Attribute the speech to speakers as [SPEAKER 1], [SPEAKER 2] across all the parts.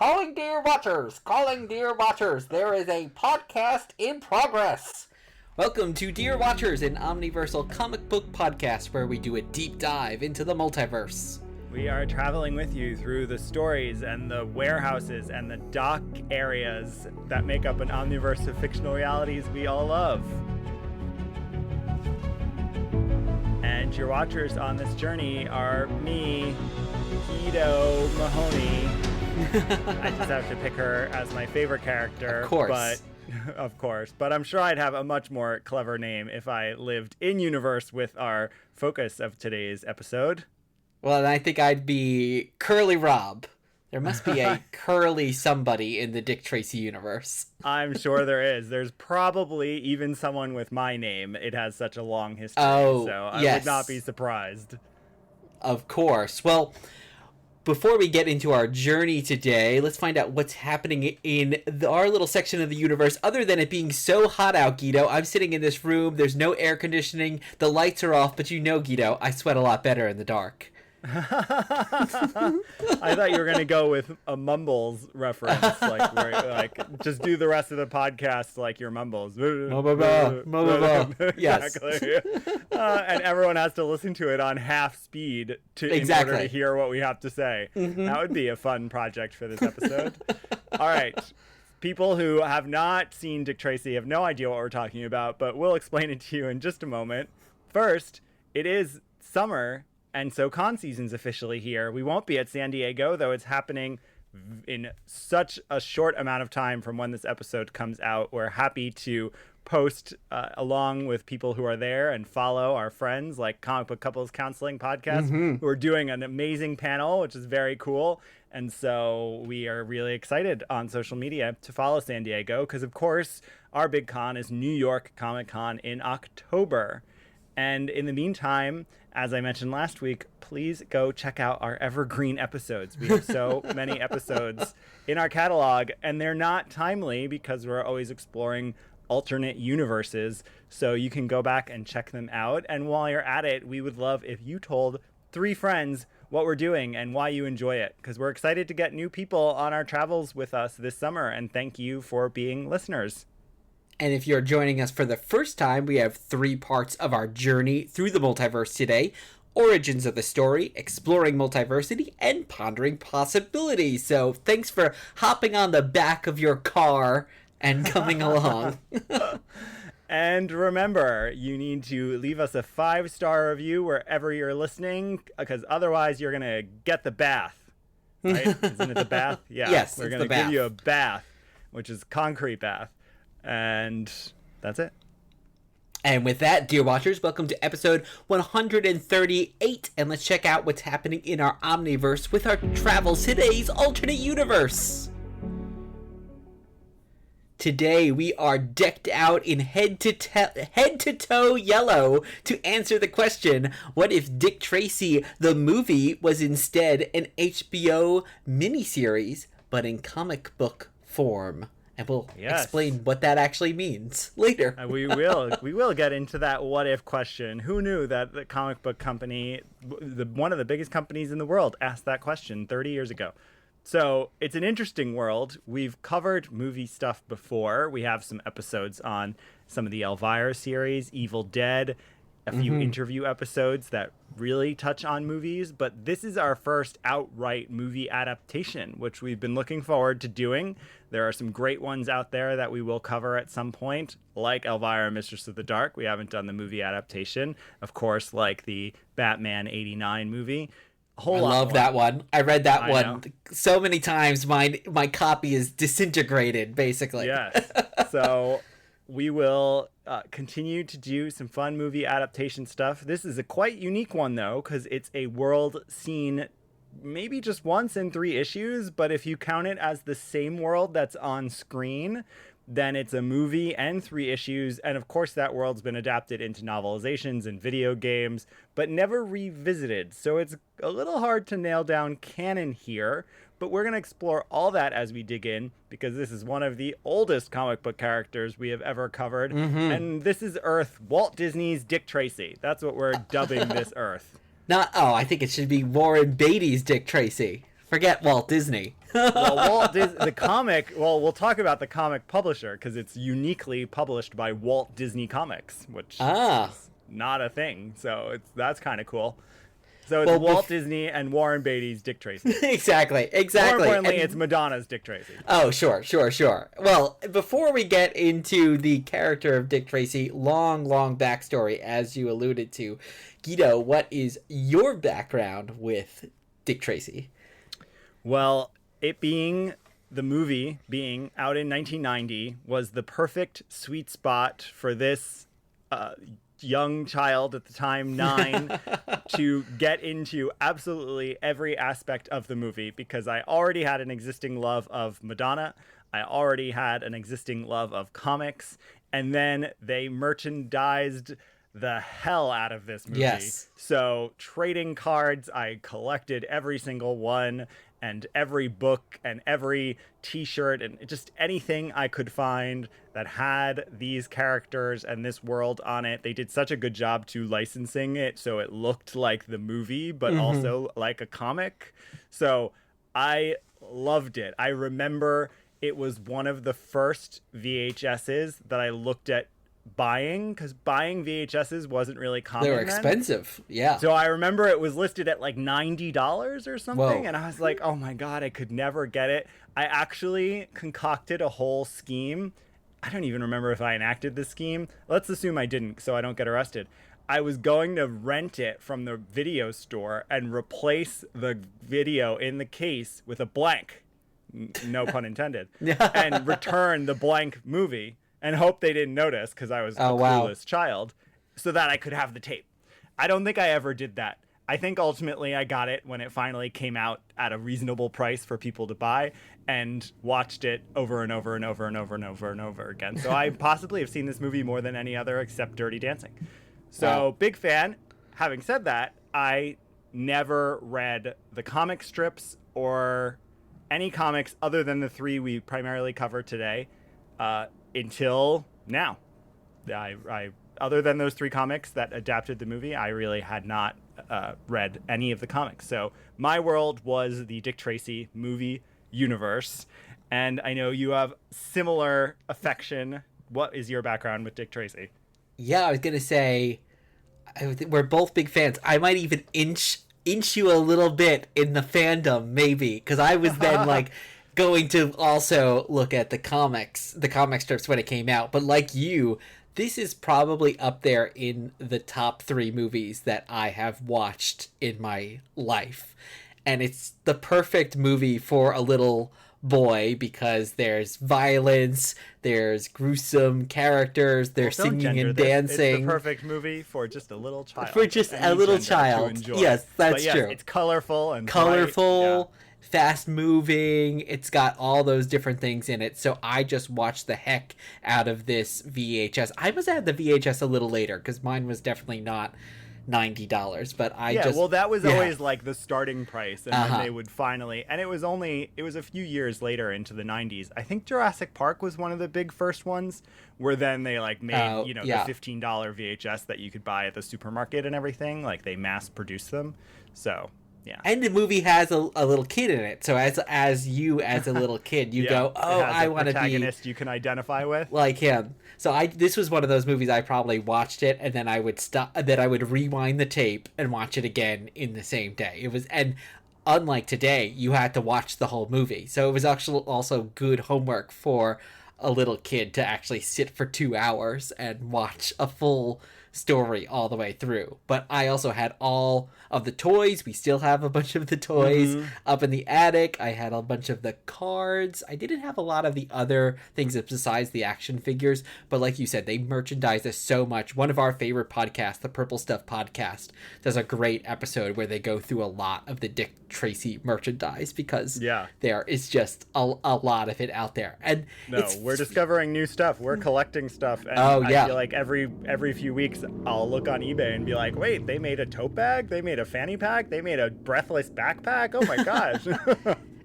[SPEAKER 1] Calling dear watchers, there is a podcast in progress. Welcome to Dear Watchers, an omniversal comic book podcast where we do a deep dive into the multiverse.
[SPEAKER 2] We are traveling with you through the stories and the warehouses and the dock areas that make up an omniverse of fictional realities we all love. And your watchers on this journey are me, Guido Mahoney. I just have to pick her as my favorite character. Of course. But I'm sure I'd have a much more clever name if I lived in universe with our focus of today's episode.
[SPEAKER 1] Well, I think I'd be Curly Rob. There must be a curly somebody in the Dick Tracy universe.
[SPEAKER 2] I'm sure there is. There's probably even someone with my name. It has such a long history, so I would not be surprised.
[SPEAKER 1] Of course. Well, before we get into our journey today, let's find out what's happening in our little section of the universe. Other than it being so hot out, Guido, I'm sitting in this room. There's no air conditioning. The lights are off, but you know, Guido, I sweat a lot better in the dark.
[SPEAKER 2] I thought you were gonna go with a Mumbles reference, like just do the rest of the podcast like your Mumbles.
[SPEAKER 1] Yes.
[SPEAKER 2] Exactly. And everyone has to listen to it on half speed in order to hear what we have to say. Mm-hmm. That would be a fun project for this episode. All right. People who have not seen Dick Tracy have no idea what we're talking about, but we'll explain it to you in just a moment. First, it is summer. And so con season's officially here. We won't be at San Diego, though it's happening in such a short amount of time from when this episode comes out. We're happy to post along with people who are there and follow our friends like Comic Book Couples Counseling Podcast, who are doing an amazing panel, which is very cool. And so we are really excited on social media to follow San Diego because, of course, our big con is New York Comic Con in October. And in the meantime, as I mentioned last week, please go check out our evergreen episodes. We have so many episodes in our catalog, and they're not timely because we're always exploring alternate universes. So you can go back and check them out. And while you're at it, we would love if you told 3 friends what we're doing and why you enjoy it, because we're excited to get new people on our travels with us this summer. And thank you for being listeners.
[SPEAKER 1] And if you're joining us for the first time, we have 3 parts of our journey through the multiverse today. Origins of the story, exploring multiversity, and pondering possibilities. So thanks for hopping on the back of your car and coming along.
[SPEAKER 2] And remember, you need to leave us a 5-star review wherever you're listening, because otherwise you're going to get the bath. Right? Isn't it the bath? Yeah.
[SPEAKER 1] Yes,
[SPEAKER 2] we're going to give you a bath, which is concrete bath. And that's it.
[SPEAKER 1] And with that, dear watchers, welcome to episode 138. And let's check out what's happening in our Omniverse with our travels today's alternate universe. Today, we are decked out in head-to-toe yellow to answer the question, what if Dick Tracy, the movie, was instead an HBO miniseries, but in comic book form? And we'll explain what that actually means later.
[SPEAKER 2] We will get into that what if question. Who knew that the comic book company, one of the biggest companies in the world, asked that question 30 years ago? So it's an interesting world. We've covered movie stuff before. We have some episodes on some of the Elvira series, Evil Dead, a few interview episodes that really touch on movies, but this is our first outright movie adaptation, which we've been looking forward to doing. There are some great ones out there that we will cover at some point, like Elvira, Mistress of the Dark. We haven't done the movie adaptation. Of course, like the Batman '89 movie.
[SPEAKER 1] I love that one. I read that one so many times. My copy is disintegrated, basically.
[SPEAKER 2] Yes. So we will continue to do some fun movie adaptation stuff. This is a quite unique one, though, because it's a world seen maybe just once in 3 issues, but if you count it as the same world that's on screen, then it's a movie and 3 issues. And of course, that world's been adapted into novelizations and video games, but never revisited. So it's a little hard to nail down canon here, but we're going to explore all that as we dig in, because this is one of the oldest comic book characters we have ever covered. And this is Earth, Walt Disney's Dick Tracy. That's what we're dubbing this Earth.
[SPEAKER 1] I think it should be Warren Beatty's Dick Tracy. Forget Walt Disney.
[SPEAKER 2] Well, we'll talk about the comic publisher because it's uniquely published by Walt Disney Comics, which is not a thing. So that's kind of cool. So it's Walt Disney and Warren Beatty's Dick Tracy.
[SPEAKER 1] Exactly.
[SPEAKER 2] More importantly, it's Madonna's Dick Tracy.
[SPEAKER 1] Oh, sure. Well, before we get into the character of Dick Tracy, long backstory, as you alluded to, Guido, what is your background with Dick Tracy?
[SPEAKER 2] Well, the movie being out in 1990 was the perfect sweet spot for this young child at the time, 9, to get into absolutely every aspect of the movie because I already had an existing love of Madonna. I already had an existing love of comics. And then they merchandised the hell out of this movie.
[SPEAKER 1] Yes.
[SPEAKER 2] So trading cards, I collected every single one, and every book and every t-shirt and just anything I could find that had these characters and this world on it. They did such a good job to licensing it so it looked like the movie, but also like a comic. So I loved it. I remember it was one of the first VHSs that I looked at buying because buying VHSs wasn't really common.
[SPEAKER 1] They were expensive. Yeah.
[SPEAKER 2] So I remember it was listed at like $90 or something.
[SPEAKER 1] Whoa.
[SPEAKER 2] And I was like, oh my God, I could never get it. I actually concocted a whole scheme. I don't even remember if I enacted this scheme. Let's assume I didn't so I don't get arrested. I was going to rent it from the video store and replace the video in the case with a blank, no pun intended, and return the blank movie. And hope they didn't notice because I was a clueless child, so that I could have the tape. I don't think I ever did that. I think ultimately I got it when it finally came out at a reasonable price for people to buy and watched it over and over and over and over and over and over again. So I possibly have seen this movie more than any other except Dirty Dancing. So big fan. Having said that, I never read the comic strips or any comics other than the 3 we primarily cover today. Until now. I other than those 3 comics that adapted the movie, I really had not read any of the comics. So my world was the Dick Tracy movie universe, and I know you have similar affection. What is your background with Dick Tracy?
[SPEAKER 1] Yeah, I was gonna say we're both big fans. I might even inch you a little bit in the fandom, maybe, because I was then like going to also look at the comic strips when it came out. But like you, this is probably up there in the top 3 movies that I have watched in my life. And it's the perfect movie for a little boy because there's violence, there's gruesome characters, there's singing and dancing.
[SPEAKER 2] It's the perfect movie for just a little child.
[SPEAKER 1] For just a little child. Yes, that's true.
[SPEAKER 2] It's colorful and
[SPEAKER 1] colorful. Fast moving, it's got all those different things in it. So I just watched the heck out of this VHS. I must have had the VHS a little later because mine was definitely not $90, but that was
[SPEAKER 2] always like the starting price, and then they would finally, and it was a few years later into the 90s. I think Jurassic Park was one of the big first ones where then they like made the $15 VHS that you could buy at the supermarket and everything, like they mass produced them. So yeah.
[SPEAKER 1] And the movie has a little kid in it. So as you as a little kid, you go, "Oh, I want to be a
[SPEAKER 2] protagonist you can identify with."
[SPEAKER 1] Like him. So this was one of those movies I probably watched it and then I would rewind the tape and watch it again in the same day. It was, and unlike today, you had to watch the whole movie. So it was actually also good homework for a little kid to actually sit for 2 hours and watch a full story all the way through. But I also had all of the toys. We still have a bunch of the toys up in the attic. I had a bunch of the cards. I didn't have a lot of the other things besides the action figures, but like you said, they merchandise us so much. One of our favorite podcasts, the Purple Stuff podcast, does a great episode where they go through a lot of the Dick Tracy merchandise because there is just a lot of it out there. And
[SPEAKER 2] we're discovering new stuff. We're collecting stuff. And I feel like every few weeks I'll look on eBay and be like, wait, they made a tote bag? They made a fanny pack? They made a breathless backpack? Oh my gosh.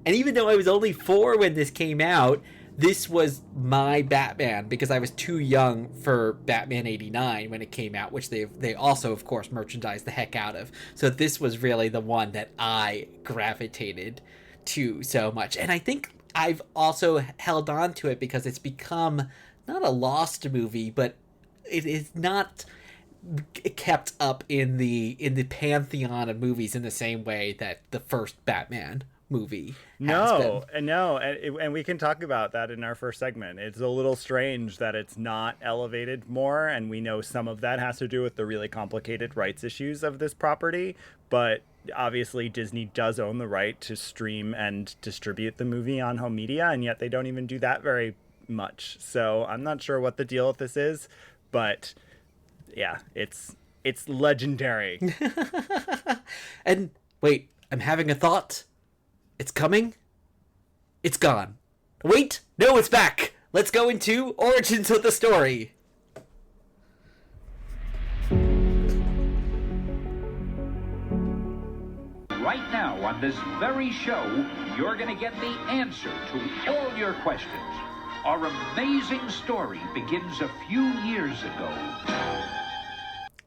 [SPEAKER 1] And even though I was only 4 when this came out, this was my Batman because I was too young for Batman 89 when it came out, which they also, of course, merchandised the heck out of. So this was really the one that I gravitated to so much. And I think I've also held on to it because it's become not a lost movie, but it is not kept up in the pantheon of movies in the same way that the first Batman movie has been.
[SPEAKER 2] And we can talk about that in our first segment. It's a little strange that it's not elevated more, and we know some of that has to do with the really complicated rights issues of this property, but obviously Disney does own the right to stream and distribute the movie on home media, and yet they don't even do that very much. So I'm not sure what the deal with this is, but yeah, it's legendary.
[SPEAKER 1] And wait, I'm having a thought. It's coming. It's gone. Wait, no, it's back. Let's go into origins of the story.
[SPEAKER 3] Right now on this very show, you're going to get the answer to all your questions. Our amazing story begins a few years ago.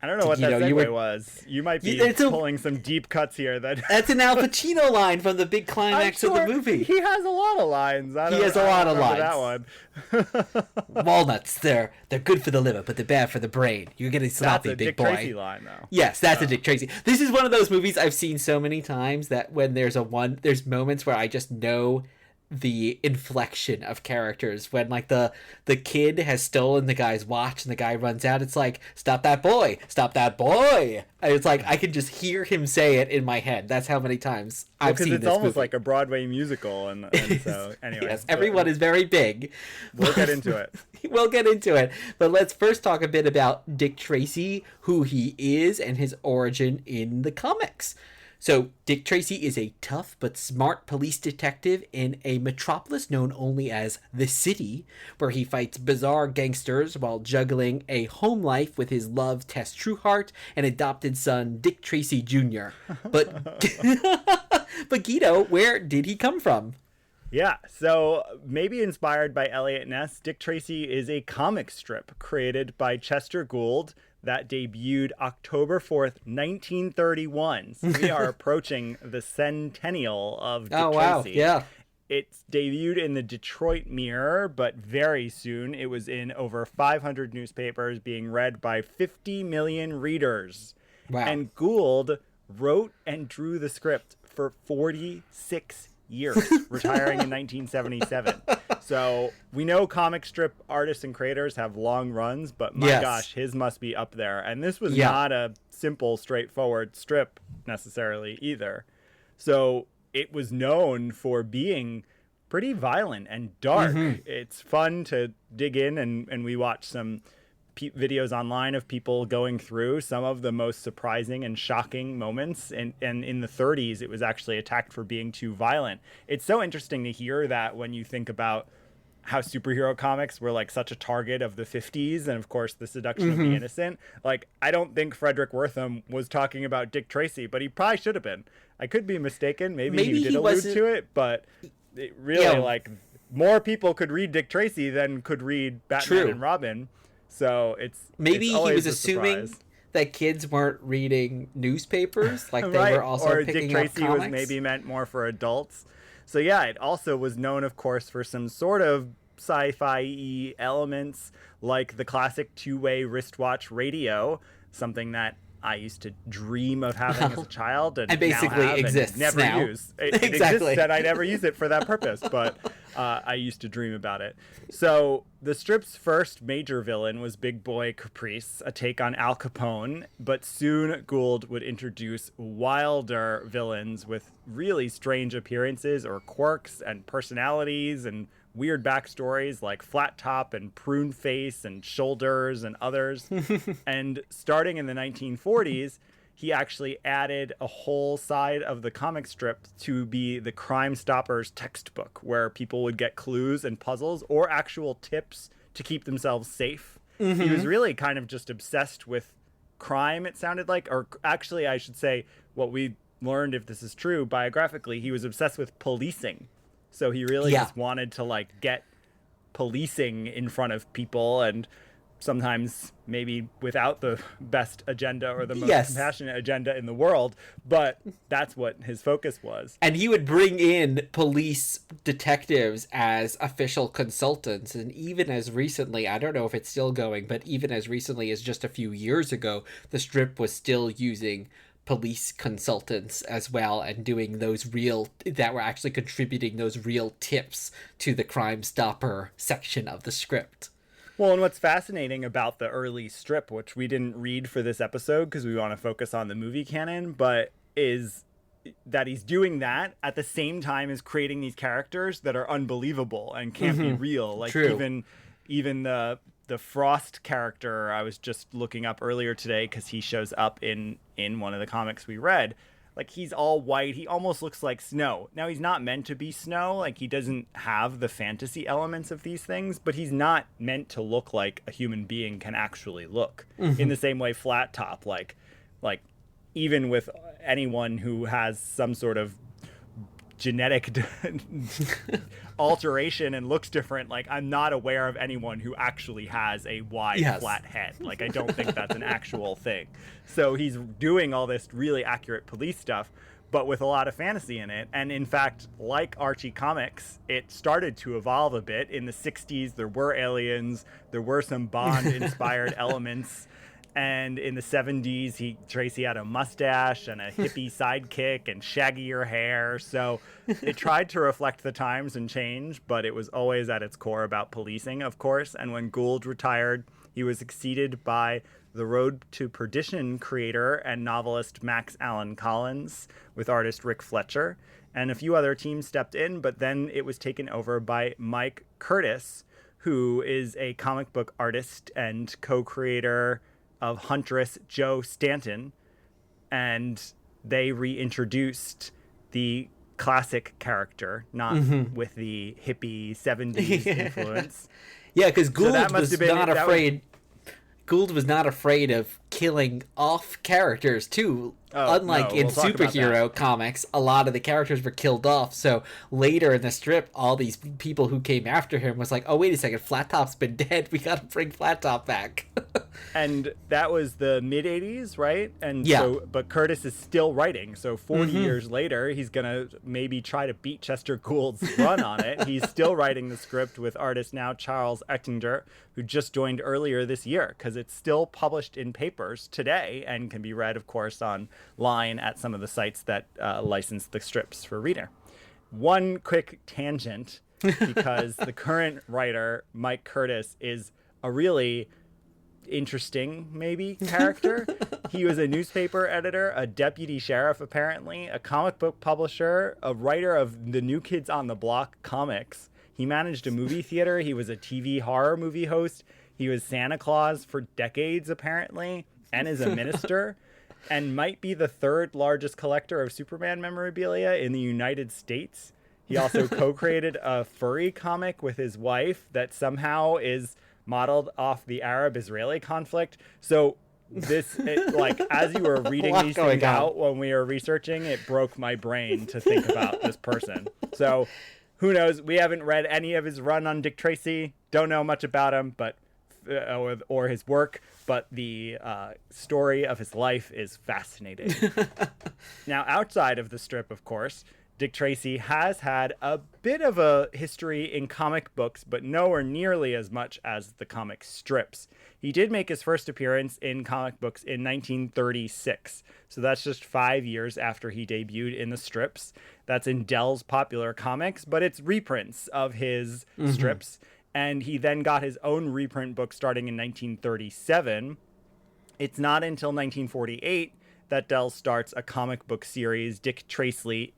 [SPEAKER 2] I don't know what that segue was. You might be pulling some deep cuts here.
[SPEAKER 1] That's an Al Pacino line from the big climax of the movie.
[SPEAKER 2] He has a lot of lines. He has a lot of lines.
[SPEAKER 1] That one. Walnuts, they're good for the liver, but they're bad for the brain. You're getting sloppy, big boy.
[SPEAKER 2] That's a Dick Tracy line, though.
[SPEAKER 1] Yes, that's a Dick Tracy. This is one of those movies I've seen so many times that when there's moments where I just know the inflection of characters. When like the kid has stolen the guy's watch and the guy runs out, it's like, stop that boy, and it's like I can just hear him say it in my head. That's how many times I've seen this movie. Because
[SPEAKER 2] it's almost like a Broadway musical, and so anyway.
[SPEAKER 1] Yes, everyone is very big.
[SPEAKER 2] We'll get into it.
[SPEAKER 1] We'll get into it, but let's first talk a bit about Dick Tracy, who he is, and his origin in the comics. So, Dick Tracy is a tough but smart police detective in a metropolis known only as the City, where he fights bizarre gangsters while juggling a home life with his love Tess Trueheart and adopted son Dick Tracy Jr. But, but Guido, where did he come from?
[SPEAKER 2] Yeah, so maybe inspired by Eliot Ness, Dick Tracy is a comic strip created by Chester Gould that debuted October 4th, 1931. So we are approaching the centennial of Dick Tracy.
[SPEAKER 1] Oh, wow, yeah.
[SPEAKER 2] It's debuted in the Detroit Mirror, but very soon it was in over 500 newspapers, being read by 50 million readers.
[SPEAKER 1] Wow.
[SPEAKER 2] And Gould wrote and drew the script for 46 years, retiring in 1977. So we know comic strip artists and creators have long runs, but my gosh, his must be up there. And this was not a simple, straightforward strip necessarily either. So it was known for being pretty violent and dark. Mm-hmm. It's fun to dig in, and we watched some videos online of people going through some of the most surprising and shocking moments. And in the 30s, it was actually attacked for being too violent. It's so interesting to hear that when you think about how superhero comics were like such a target of the 50s, and of course the seduction of the innocent. Like, I don't think Frederick Wortham was talking about Dick Tracy, but he probably should have been. I could be mistaken. Maybe he did allude to it, but it really, like, more people could read Dick Tracy than could read Batman and Robin. So
[SPEAKER 1] maybe
[SPEAKER 2] it's
[SPEAKER 1] he was assuming that kids weren't reading newspapers, like they were also
[SPEAKER 2] or
[SPEAKER 1] picking
[SPEAKER 2] Dick
[SPEAKER 1] up
[SPEAKER 2] Tracy
[SPEAKER 1] comics.
[SPEAKER 2] was maybe meant more for adults. So yeah, it also was known, of course, for some sort of sci-fi elements, like the classic two-way wristwatch radio, something that I used to dream of having as a child, and
[SPEAKER 1] basically
[SPEAKER 2] now have
[SPEAKER 1] exists
[SPEAKER 2] and never
[SPEAKER 1] now.
[SPEAKER 2] use. It exists, and I never use it for that purpose, but I used to dream about it. So the strip's first major villain was Big Boy Caprice, a take on Al Capone, but soon Gould would introduce wilder villains with really strange appearances or quirks and personalities and weird backstories like Flat Top and Prune Face and Shoulders and others. And starting in the 1940s, he actually added a whole side of the comic strip to be the Crime Stoppers textbook, where people would get clues and puzzles or actual tips to keep themselves safe. Mm-hmm. He was really kind of just obsessed with crime, it sounded like, or actually I should say what we learned, if this is true, biographically, he was obsessed with policing. So he really just wanted to like get policing in front of people, and sometimes maybe without the best agenda or the most compassionate agenda in the world, but that's what his focus was.
[SPEAKER 1] And he would bring in police detectives as official consultants. And even as recently, I don't know if it's still going, but even as recently as just a few years ago, the strip was still using police consultants as well, and doing those that were actually contributing those real tips to the Crime Stopper section of the script.
[SPEAKER 2] Well, and what's fascinating about the early strip, which we didn't read for this episode because we want to focus on the movie canon, but is that he's doing that at the same time as creating these characters that are unbelievable and can't be real. Like even the Frost character I was just looking up earlier today because he shows up in one of the comics we read. Like, he's all white. He almost looks like snow. Now, he's not meant to be snow. Like, he doesn't have the fantasy elements of these things, but he's not meant to look like a human being can actually look. In the same way, Flat Top, like even with anyone who has some sort of genetic alteration and looks different, like, I'm not aware of anyone who actually has a wide flat head. Like, I don't think that's an actual thing. So he's doing all this really accurate police stuff, but with a lot of fantasy in it. And in fact, like Archie Comics, it started to evolve a bit. In the 60s, there were aliens, there were some Bond-inspired elements. And in the 70s, Tracy had a mustache and a hippie sidekick and shaggier hair. So it tried to reflect the times and change, but it was always at its core about policing, of course. And when Gould retired, he was succeeded by The Road to Perdition creator and novelist Max Allan Collins, with artist Rick Fletcher. And a few other teams stepped in, but then it was taken over by Mike Curtis, who is a comic book artist and co-creator of Huntress Joe Stanton, and they reintroduced the classic character, not with the hippie 70s influence.
[SPEAKER 1] Yeah, because Gould was not afraid of killing off characters too. Unlike in superhero comics, a lot of the characters were killed off. So later in the strip, all these people who came after him was like, oh, wait a second, Flat Top's been dead. We got to bring Flat Top back.
[SPEAKER 2] And that was the mid-'80s, right? And but Curtis is still writing. So 40 years later, he's going to maybe try to beat Chester Gould's run on it. He's still writing the script with artist now Charles Ettinger, who just joined earlier this year, because it's still published in papers today and can be read, of course, online at some of the sites that license the strips for reader. One quick tangent, because the current writer, Mike Curtis, is a really interesting, maybe, character. He was a newspaper editor, a deputy sheriff, apparently, a comic book publisher, a writer of the New Kids on the Block comics. He managed a movie theater. He was a TV horror movie host. He was Santa Claus for decades, apparently, and is a minister, and might be the third largest collector of Superman memorabilia in the United States. He also co-created a furry comic with his wife that somehow is modeled off the Arab-Israeli conflict. So this, as you were reading these things out when we were researching, it broke my brain to think about this person. So who knows? We haven't read any of his run on Dick Tracy. Don't know much about him, but or his work, but the story of his life is fascinating. Now, outside of the strip, of course, Dick Tracy has had a bit of a history in comic books, but nowhere nearly as much as the comic strips. He did make his first appearance in comic books in 1936, so that's just 5 years after he debuted in the strips. That's in Dell's Popular Comics, but it's reprints of his strips, and he then got his own reprint book starting in 1937. It's not until 1948 that Dell starts a comic book series, Dick Tracy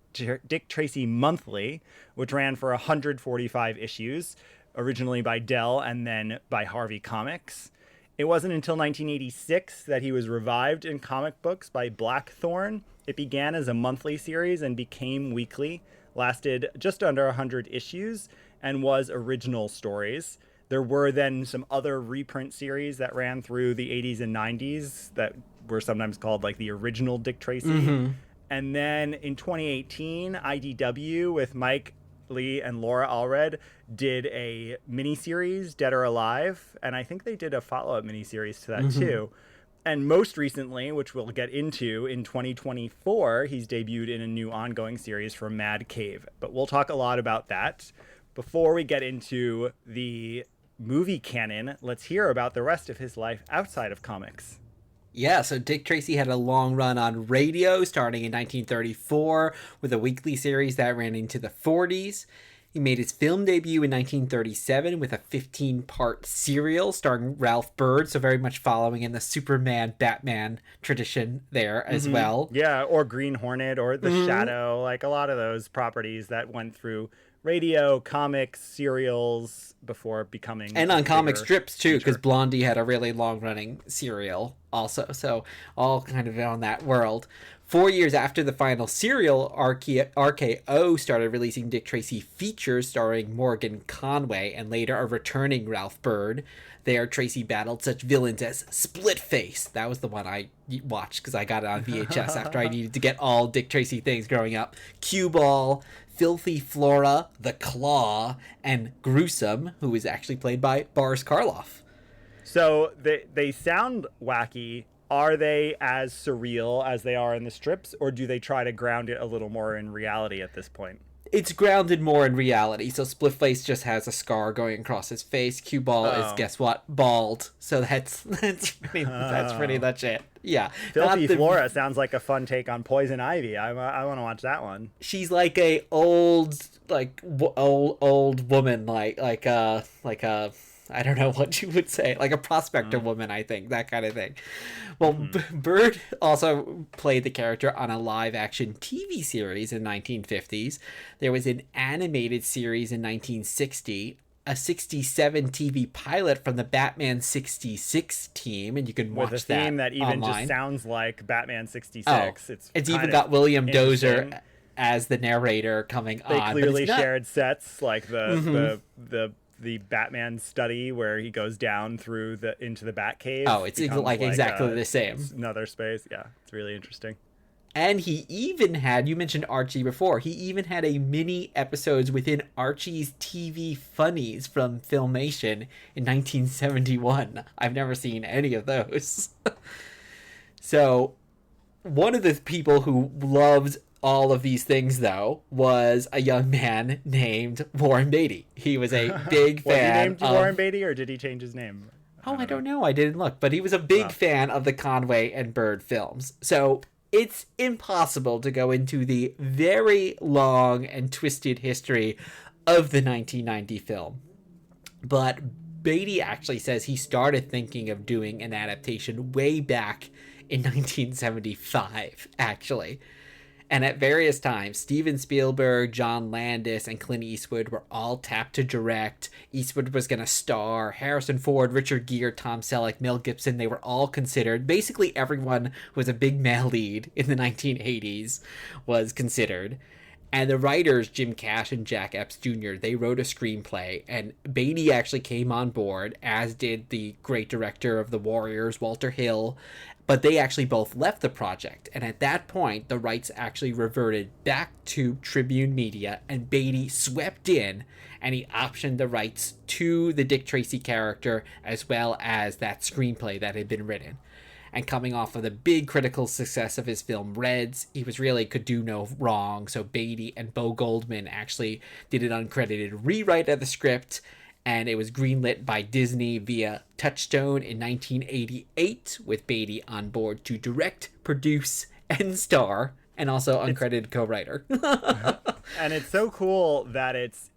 [SPEAKER 2] Monthly, which ran for 145 issues, originally by Dell and then by Harvey Comics. It wasn't until 1986 that he was revived in comic books by Blackthorn. It began as a monthly series and became weekly, lasted just under 100 issues, and was original stories. There were then some other reprint series that ran through the 80s and 90s that were sometimes called like the original Dick Tracy. And then in 2018, IDW with Mike Lee and Laura Allred did a miniseries, Dead or Alive, and I think they did a follow-up miniseries to that too. And most recently, which we'll get into, in 2024, he's debuted in a new ongoing series for Mad Cave. But we'll talk a lot about that. Before we get into the movie canon, let's hear about the rest of his life outside of comics.
[SPEAKER 1] Yeah, so Dick Tracy had a long run on radio starting in 1934 with a weekly series that ran into the 40s. He made his film debut in 1937 with a 15-part serial starring Ralph Byrd, so very much following in the Superman, Batman tradition there as well.
[SPEAKER 2] Yeah, or Green Hornet or The Shadow, like a lot of those properties that went through radio, comics, serials before becoming...
[SPEAKER 1] And on comic strips, too, because Blondie had a really long-running serial also, so all kind of on that world. 4 years after the final serial, RKO started releasing Dick Tracy features starring Morgan Conway and later a returning Ralph Byrd. There, Tracy battled such villains as Splitface. That was the one I watched because I got it on VHS after I needed to get all Dick Tracy things growing up. Cue Ball, Filthy Flora, The Claw, and Gruesome, who is actually played by Boris Karloff.
[SPEAKER 2] So they sound wacky. Are they as surreal as they are in the strips, or do they try to ground it a little more in reality at this point?
[SPEAKER 1] It's grounded more in reality. So Splitface just has a scar going across his face. Cue Ball is, guess what, bald. So that's pretty much it. Yeah.
[SPEAKER 2] Filthy Flora sounds like a fun take on Poison Ivy. I want to watch that one.
[SPEAKER 1] She's like a old woman, like a I don't know what you would say, like a prospector woman, I think, that kind of thing. Well, Byrd also played the character on a live-action TV series in 1950s. There was an animated series in 1960, a 67 TV pilot from the Batman 66 team, and you can watch that
[SPEAKER 2] with a theme that even
[SPEAKER 1] online.
[SPEAKER 2] Just sounds like Batman 66.
[SPEAKER 1] Oh, it's even got William Dozier as the narrator coming on.
[SPEAKER 2] They clearly shared sets, like the Batman study where he goes down through into the Batcave.
[SPEAKER 1] Oh, it's like exactly the same.
[SPEAKER 2] Another space. Yeah, it's really interesting.
[SPEAKER 1] And he even had, you mentioned Archie before, he even had a mini episodes within Archie's TV Funnies from Filmation in 1971. I've never seen any of those. So, one of the people who loved all of these things, though, was a young man named Warren Beatty. He was a big fan.
[SPEAKER 2] Was he named Warren Beatty, or did he change his name?
[SPEAKER 1] I don't know. I didn't look. But he was a big fan of the Conway and Byrd films. So it's impossible to go into the very long and twisted history of the 1990 film. But Beatty actually says he started thinking of doing an adaptation way back in 1975, actually. And at various times, Steven Spielberg, John Landis, and Clint Eastwood were all tapped to direct. Eastwood was going to star. Harrison Ford, Richard Gere, Tom Selleck, Mel Gibson, they were all considered. Basically, everyone who was a big male lead in the 1980s was considered. And the writers, Jim Cash and Jack Epps Jr., they wrote a screenplay, and Beatty actually came on board, as did the great director of The Warriors, Walter Hill, but they actually both left the project. And at that point, the rights actually reverted back to Tribune Media, and Beatty swept in, and he optioned the rights to the Dick Tracy character, as well as that screenplay that had been written. And coming off of the big critical success of his film Reds, he could do no wrong. So Beatty and Bo Goldman actually did an uncredited rewrite of the script, and it was greenlit by Disney via Touchstone in 1988, with Beatty on board to direct, produce, and star, and also uncredited co-writer.
[SPEAKER 2] And it's so cool that it's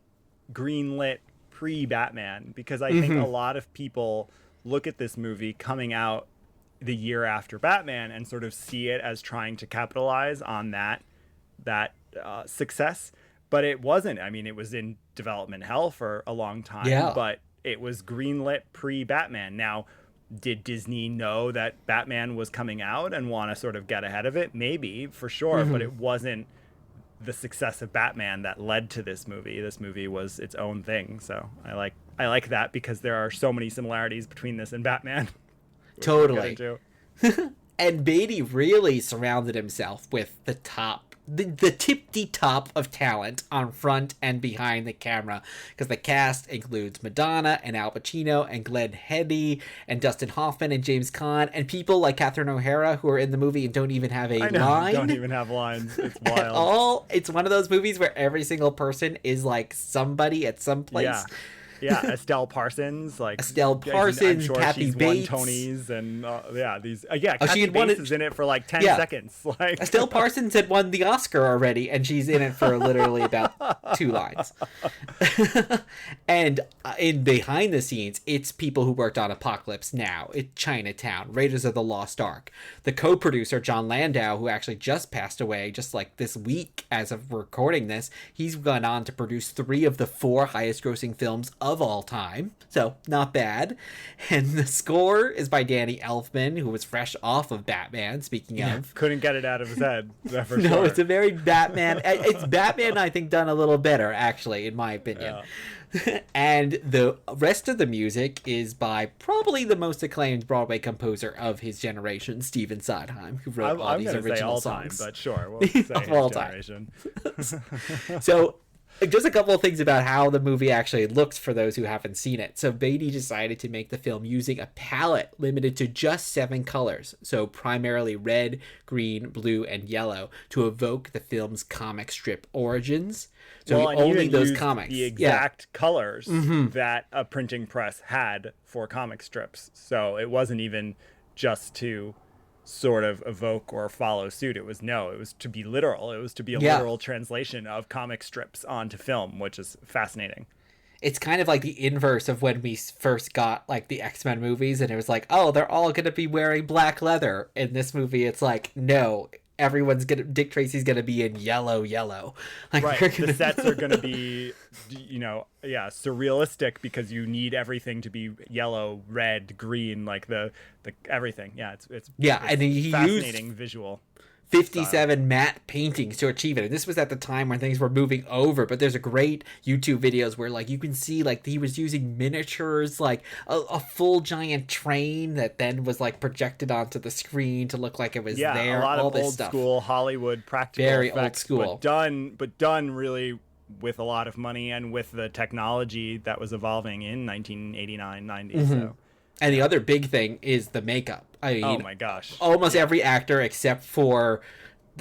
[SPEAKER 2] greenlit pre-Batman, because I think a lot of people look at this movie coming out the year after Batman and sort of see it as trying to capitalize on that success. But it wasn't. I mean, it was in development hell for a long time, but it was greenlit pre-Batman. Now, did Disney know that Batman was coming out and want to sort of get ahead of it? Maybe, for sure, but it wasn't the success of Batman that led to this movie. This movie was its own thing. So I like that, because there are so many similarities between this and Batman.
[SPEAKER 1] Totally. And Beatty really surrounded himself with the top the tip-de-top of talent on front and behind the camera, because the cast includes Madonna and Al Pacino and Glenn Headley and Dustin Hoffman and James Caan and people like Catherine O'Hara who are in the movie and don't even have a line.
[SPEAKER 2] Don't even have lines. It's wild.
[SPEAKER 1] At all. It's one of those movies where every single person is like somebody at some place.
[SPEAKER 2] Yeah, Estelle Parsons,
[SPEAKER 1] I'm sure
[SPEAKER 2] Kathy
[SPEAKER 1] she's
[SPEAKER 2] Bates.
[SPEAKER 1] won
[SPEAKER 2] Tonys, and Kathy
[SPEAKER 1] Bates
[SPEAKER 2] is in it for like 10 seconds. Like
[SPEAKER 1] Estelle Parsons had won the Oscar already, and she's in it for literally about 2 lines. And in behind the scenes, it's people who worked on Apocalypse Now, it's Chinatown, Raiders of the Lost Ark. The co-producer John Landau, who actually just passed away just like this week as of recording this, he's gone on to produce 3 of the 4 highest-grossing films of all time, so not bad. And the score is by Danny Elfman, who was fresh off of Batman, speaking of.
[SPEAKER 2] Couldn't get it out of his head. For
[SPEAKER 1] No,
[SPEAKER 2] sure.
[SPEAKER 1] it's a very Batman. It's Batman, I think, done a little better, actually, in my opinion. Yeah. And the rest of the music is by probably the most acclaimed Broadway composer of his generation, Stephen Sondheim, who wrote all these original songs.
[SPEAKER 2] Time, but sure, we'll say
[SPEAKER 1] of all
[SPEAKER 2] generation.
[SPEAKER 1] So just a couple of things about how the movie actually looks for those who haven't seen it. So Beatty decided to make the film using a palette limited to just 7 colors, so primarily red, green, blue, and yellow, to evoke the film's comic strip origins. So
[SPEAKER 2] and
[SPEAKER 1] only
[SPEAKER 2] even
[SPEAKER 1] those
[SPEAKER 2] used
[SPEAKER 1] comics,
[SPEAKER 2] the exact colors that a printing press had for comic strips. So it wasn't even just to sort of evoke or follow suit. It was to be literal. It was to be a literal translation of comic strips onto film, which is fascinating.
[SPEAKER 1] It's kind of like the inverse of when we first got like the X-Men movies, and it was like, oh, they're all going to be wearing black leather. In this movie, it's like, no, Dick Tracy's going to be in yellow. Like,
[SPEAKER 2] right. The sets are going to be, surrealistic, because you need everything to be yellow, red, green, like the everything. Yeah, it's
[SPEAKER 1] and he
[SPEAKER 2] fascinating
[SPEAKER 1] used
[SPEAKER 2] visual
[SPEAKER 1] 57
[SPEAKER 2] style.
[SPEAKER 1] matte paintings to achieve it. And this was at the time when things were moving over, but there's a great YouTube videos where like you can see like he was using miniatures, like a full giant train that then was like projected onto the screen to look like it was there.
[SPEAKER 2] A lot
[SPEAKER 1] all
[SPEAKER 2] of
[SPEAKER 1] this
[SPEAKER 2] old
[SPEAKER 1] stuff.
[SPEAKER 2] school Hollywood practical
[SPEAKER 1] Very
[SPEAKER 2] effects,
[SPEAKER 1] old school.
[SPEAKER 2] but done really with a lot of money and with the technology that was evolving in 1989, 90. So.
[SPEAKER 1] And the other big thing is the makeup. I mean,
[SPEAKER 2] oh my gosh.
[SPEAKER 1] Almost every actor except for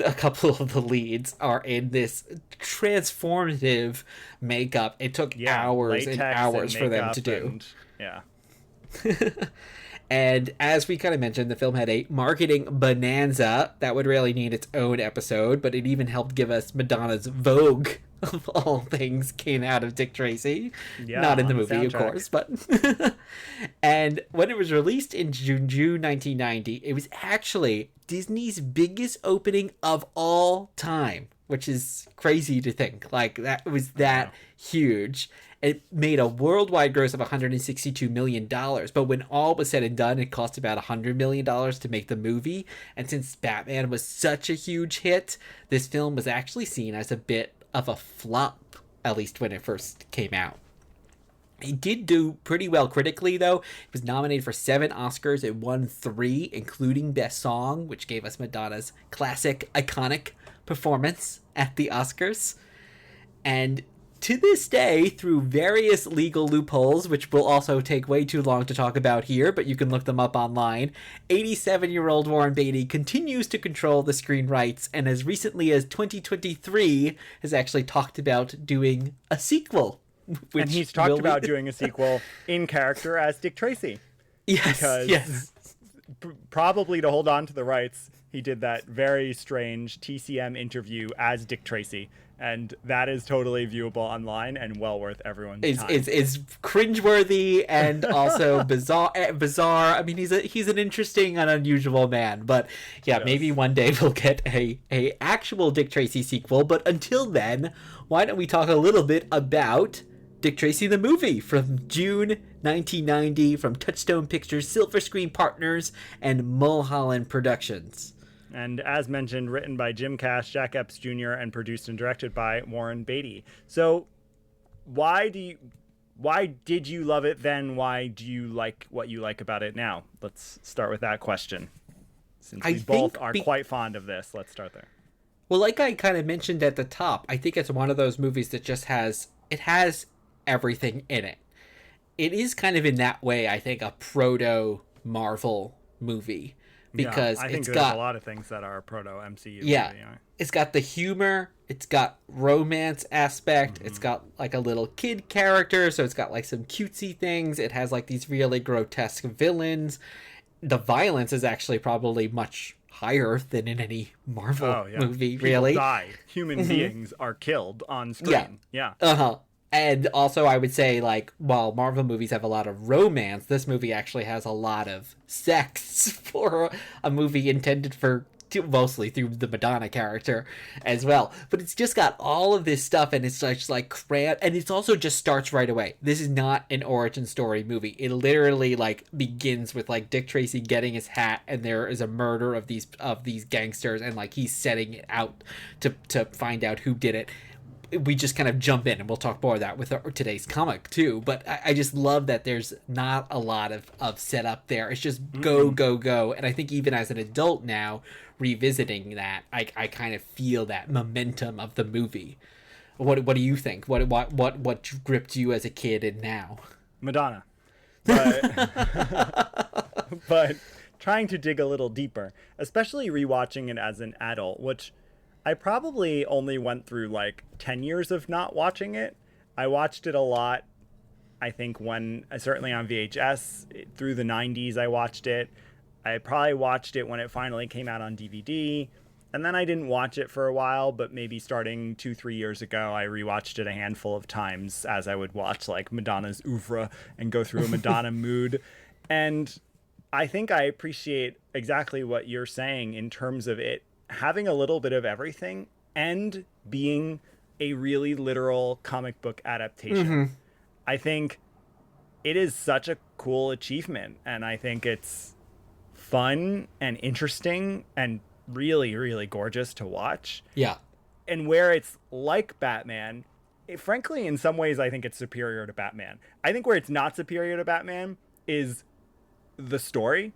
[SPEAKER 1] a couple of the leads are in this transformative makeup. It took hours and hours for them to do. And as we kind of mentioned, the film had a marketing bonanza that would really need its own episode, but it even helped give us Madonna's Vogue, of all things, came out of Dick Tracy. Not in the movie, of course, but... And when it was released in June 1990, it was actually Disney's biggest opening of all time, which is crazy to think. Like, that was that huge. It made a worldwide gross of $162 million, but when all was said and done, it cost about $100 million to make the movie. And since Batman was such a huge hit, this film was actually seen as a bit of a flop, at least when it first came out. It did do pretty well critically, though. It was nominated for 7 Oscars. It won 3, including Best Song, which gave us Madonna's classic, iconic performance at the Oscars. And to this day, through various legal loopholes, which will also take way too long to talk about here, but you can look them up online, 87-year-old Warren Beatty continues to control the screen rights, and as recently as 2023 has actually talked about doing a sequel.
[SPEAKER 2] And he's talked about doing a sequel in character as Dick Tracy.
[SPEAKER 1] Yes.
[SPEAKER 2] Probably to hold on to the rights, he did that very strange TCM interview as Dick Tracy. And that is totally viewable online and well worth everyone's time.
[SPEAKER 1] It's cringeworthy and also bizarre. I mean, he's an interesting and unusual man. But yes. Maybe one day we'll get a actual Dick Tracy sequel. But until then, why don't we talk a little bit about Dick Tracy the movie from June 1990 from Touchstone Pictures, Silver Screen Partners, and Mulholland Productions.
[SPEAKER 2] And as mentioned, written by Jim Cash, Jack Epps Jr., and produced and directed by Warren Beatty. So why did you love it then? Why do you like what you like about it now? Let's start with that question. Since we both are quite fond of this, let's start there.
[SPEAKER 1] Well, like I kind of mentioned at the top, I think it's one of those movies that just has everything in it. It is kind of in that way, I think, a proto Marvel movie because
[SPEAKER 2] I think
[SPEAKER 1] it's
[SPEAKER 2] there's
[SPEAKER 1] got
[SPEAKER 2] a lot of things that are proto MCU.
[SPEAKER 1] yeah,
[SPEAKER 2] movie,
[SPEAKER 1] it's got the humor, it's got romance aspect, it's got like a little kid character, so it's got like some cutesy things. It has like these really grotesque villains. The violence is actually probably much higher than in any Marvel movie.
[SPEAKER 2] People
[SPEAKER 1] really
[SPEAKER 2] die. Human beings are killed on screen. Yeah.
[SPEAKER 1] Uh-huh. And also, I would say, like, while Marvel movies have a lot of romance, this movie actually has a lot of sex for a movie intended for mostly through the Madonna character as well. But it's just got all of this stuff, and it's just like cramped, and it's also just starts right away. This is not an origin story movie. It literally like begins with like Dick Tracy getting his hat, and there is a murder of these gangsters, and like he's setting it out to find out who did it. We just kind of jump in, and we'll talk more of that with today's comic too. But I just love that there's not a lot of setup there. It's just go, go, go. And I think even as an adult now, revisiting that, I kind of feel that momentum of the movie. What do you think? What gripped you as a kid and now?
[SPEAKER 2] Madonna. But, but trying to dig a little deeper, especially rewatching it as an adult, which I probably only went through like 10 years of not watching it. I watched it a lot, I think, when certainly on VHS through the 90s. I watched it. I probably watched it when it finally came out on DVD, and then I didn't watch it for a while, but maybe starting 2-3 years ago, I rewatched it a handful of times as I would watch like Madonna's oeuvre and go through a Madonna mood. And I think I appreciate exactly what you're saying in terms of it having a little bit of everything and being a really literal comic book adaptation. I think it is such a cool achievement, and I think it's fun and interesting and really, really gorgeous to watch.
[SPEAKER 1] Yeah.
[SPEAKER 2] And where it's like Batman, frankly, in some ways, I think it's superior to Batman. I think where it's not superior to Batman is the story,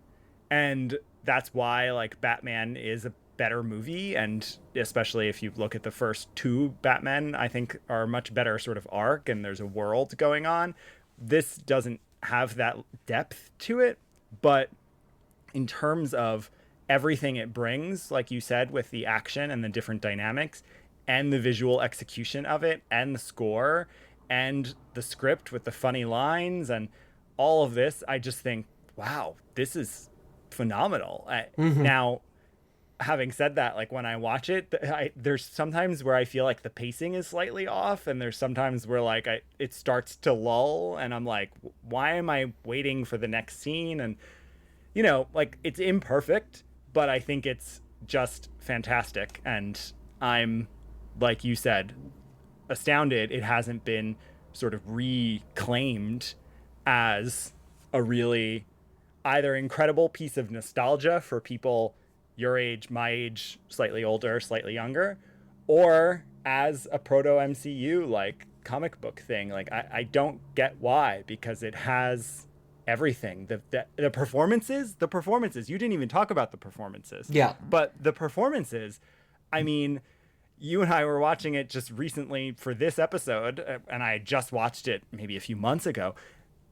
[SPEAKER 2] and that's why like Batman is a better movie, and especially if you look at the first two Batman, I think are a much better sort of arc, and there's a world going on. This doesn't have that depth to it, but in terms of everything it brings, like you said, with the action and the different dynamics and the visual execution of it and the score and the script with the funny lines and all of this, I just think, wow, this is phenomenal. Now, having said that, like when I watch it, there's sometimes where I feel like the pacing is slightly off, and there's sometimes where like it starts to lull, and I'm like, why am I waiting for the next scene? And you know, like it's imperfect, but I think it's just fantastic, and I'm, like you said, astounded it hasn't been sort of reclaimed as a really either incredible piece of nostalgia for people your age, my age, slightly older, slightly younger, or as a proto MCU like comic book thing. Like I don't get why, because it has everything. The performances, you didn't even talk about the performances.
[SPEAKER 1] Yeah.
[SPEAKER 2] But the performances, I mean, you and I were watching it just recently for this episode, and I just watched it maybe a few months ago,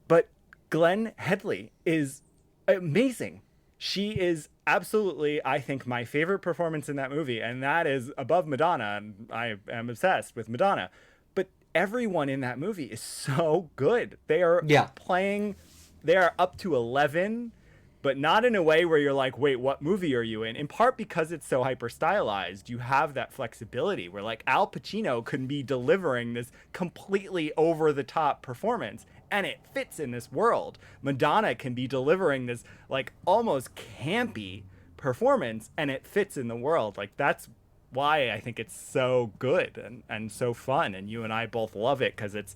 [SPEAKER 2] but Glenn Headley is amazing. She is absolutely, I think, my favorite performance in that movie, and that is above Madonna, and I am obsessed with Madonna. But everyone in that movie is so good. They are playing, they are up to 11, but not in a way where you're like, wait, what movie are you in part because it's so hyper stylized. You have that flexibility where like Al Pacino could be delivering this completely over the top performance, and it fits in this world. Madonna can be delivering this like almost campy performance, and it fits in the world. Like that's why I think it's so good and so fun, and you and I both love it because it's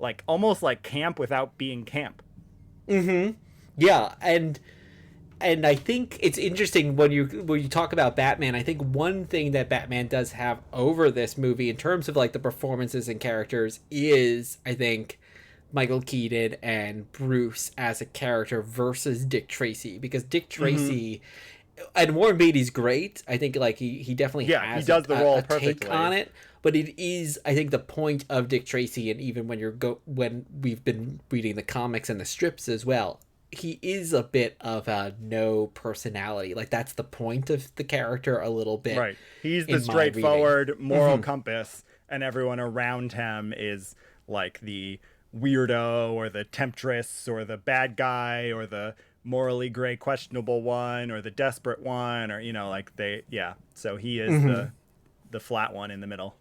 [SPEAKER 2] like almost like camp without being camp.
[SPEAKER 1] Yeah, and I think it's interesting when you talk about Batman. I think one thing that Batman does have over this movie in terms of like the performances and characters is, I think, Michael Keaton and Bruce as a character versus Dick Tracy, because Dick Tracy and Warren Beatty's great. I think like he definitely has
[SPEAKER 2] he does the role
[SPEAKER 1] a
[SPEAKER 2] perfectly.
[SPEAKER 1] take on it. But it is, I think, the point of Dick Tracy, and even when we've been reading the comics and the strips as well, he is a bit of a no personality. Like that's the point of the character a little bit.
[SPEAKER 2] Right. He's the straightforward moral compass, and everyone around him is like the weirdo or the temptress or the bad guy or the morally gray questionable one or the desperate one, or like so he is the flat one in the middle.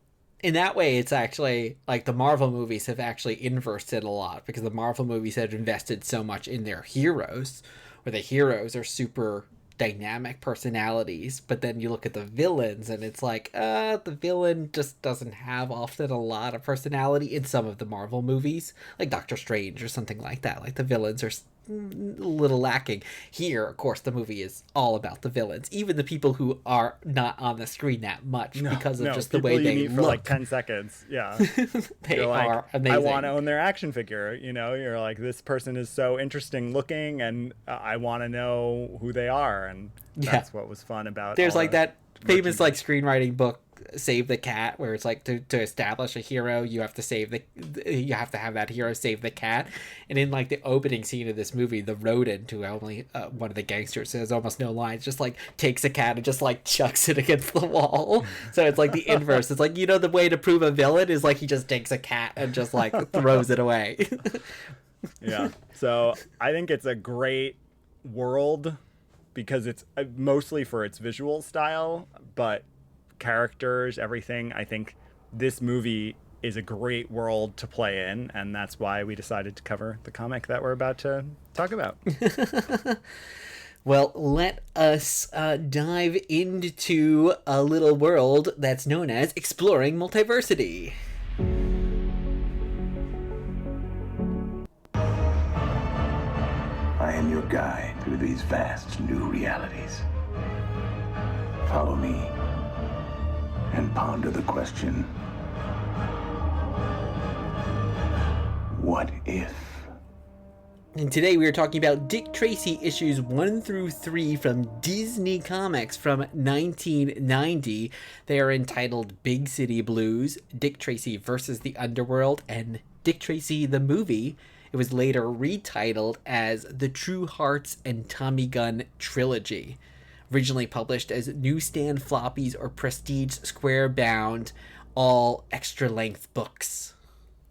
[SPEAKER 1] In that way, it's actually like the Marvel movies have actually inversed it a lot, because the Marvel movies have invested so much in their heroes, where the heroes are super dynamic personalities, but then you look at the villains and it's like the villain just doesn't have often a lot of personality in some of the Marvel movies, like Doctor Strange or something like that. Like the villains are a little lacking. Here, of course, the movie is all about the villains, even the people who are not on the screen that much because of just the way they look.
[SPEAKER 2] For like 10 seconds. Yeah.
[SPEAKER 1] They are amazing.
[SPEAKER 2] I want to own their action figure. You're like, this person is so interesting looking, and I want to know who they are. And that's what was fun about.
[SPEAKER 1] There's like that famous like screenwriting book, Save the Cat, where it's like to establish a hero, you have to have that hero save the cat. And in like the opening scene of this movie, the rodent, who only one of the gangsters has almost no lines, just like takes a cat and just like chucks it against the wall. So it's like the inverse. It's like, the way to prove a villain is like he just takes a cat and just like throws it away.
[SPEAKER 2] Yeah. So I think it's a great world because it's mostly for its visual style, but characters, everything. I think this movie is a great world to play in, and that's why we decided to cover the comic that we're about to talk about.
[SPEAKER 1] Well, let us dive into a little world that's known as Exploring Multiversity.
[SPEAKER 4] I am your guide through these vast new realities. Follow me and ponder the question, what if?
[SPEAKER 1] And today we are talking about Dick Tracy issues 1 through 3 from Disney Comics from 1990. They are entitled Big City Blues, Dick Tracy versus the Underworld, and Dick Tracy the Movie. It was later retitled as The True Hearts and Tommy Gun Trilogy. Originally published as newsstand floppies or prestige square bound, all extra length books.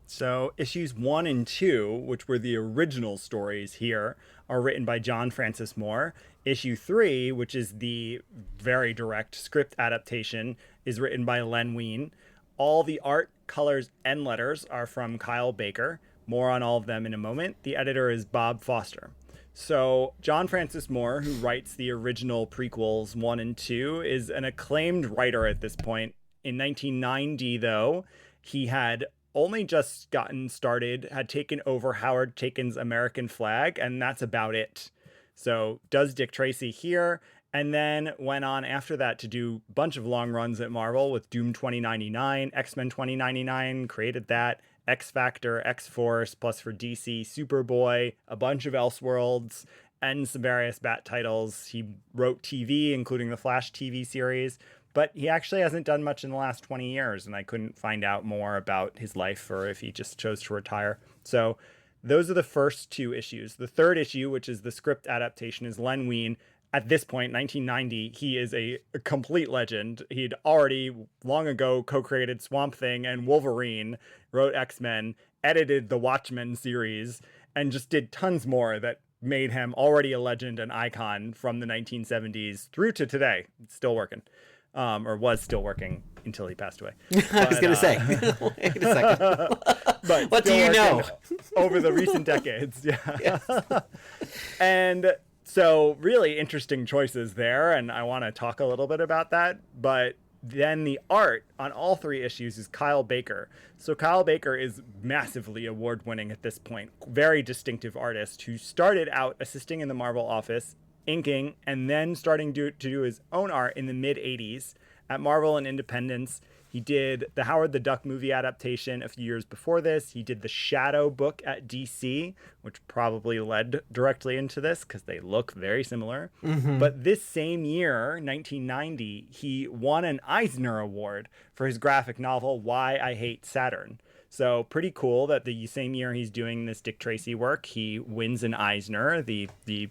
[SPEAKER 2] So issues 1 and 2, which were the original stories here, are written by John Francis Moore. Issue 3, which is the very direct script adaptation, is written by Len Wein. All the art, colors, and letters are from Kyle Baker. More on all of them in a moment. The editor is Bob Foster. So John Francis Moore, who writes the original prequels 1 and 2, is an acclaimed writer at this point. In 1990, though, he had only just gotten started, had taken over Howard Chaykin's American Flag, and that's about it. So does Dick Tracy here, and then went on after that to do a bunch of long runs at Marvel with Doom 2099, X-Men 2099, created that, X-Factor, X-Force, plus for DC, Superboy, a bunch of Elseworlds, and some various Bat titles. He wrote TV, including the Flash TV series, but he actually hasn't done much in the last 20 years, and I couldn't find out more about his life or if he just chose to retire. So those are the first 2 issues. The third issue, which is the script adaptation, is Len Wein. At this point, 1990, he is a complete legend. He'd already long ago co-created Swamp Thing and Wolverine, wrote X-Men, edited the Watchmen series, and just did tons more that made him already a legend and icon from the 1970s through to today. It's still working, or was still working until he passed away.
[SPEAKER 1] I was going to say, wait a second.
[SPEAKER 2] But
[SPEAKER 1] what do you know?
[SPEAKER 2] Over the recent decades, yeah.
[SPEAKER 1] Yes.
[SPEAKER 2] And so really interesting choices there, and I want to talk a little bit about that. But then the art on all 3 issues is Kyle Baker. So Kyle Baker is massively award-winning at this point. Very distinctive artist who started out assisting in the Marvel office, inking, and then starting to do his own art in the mid-'80s. At Marvel and Independence, He did the Howard the Duck movie adaptation a few years before this. He did the Shadow book at DC, which probably led directly into this because they look very similar. But this same year, 1990, he won an Eisner Award for his graphic novel, Why I Hate Saturn. So pretty cool that the same year he's doing this Dick Tracy work, he wins an Eisner, the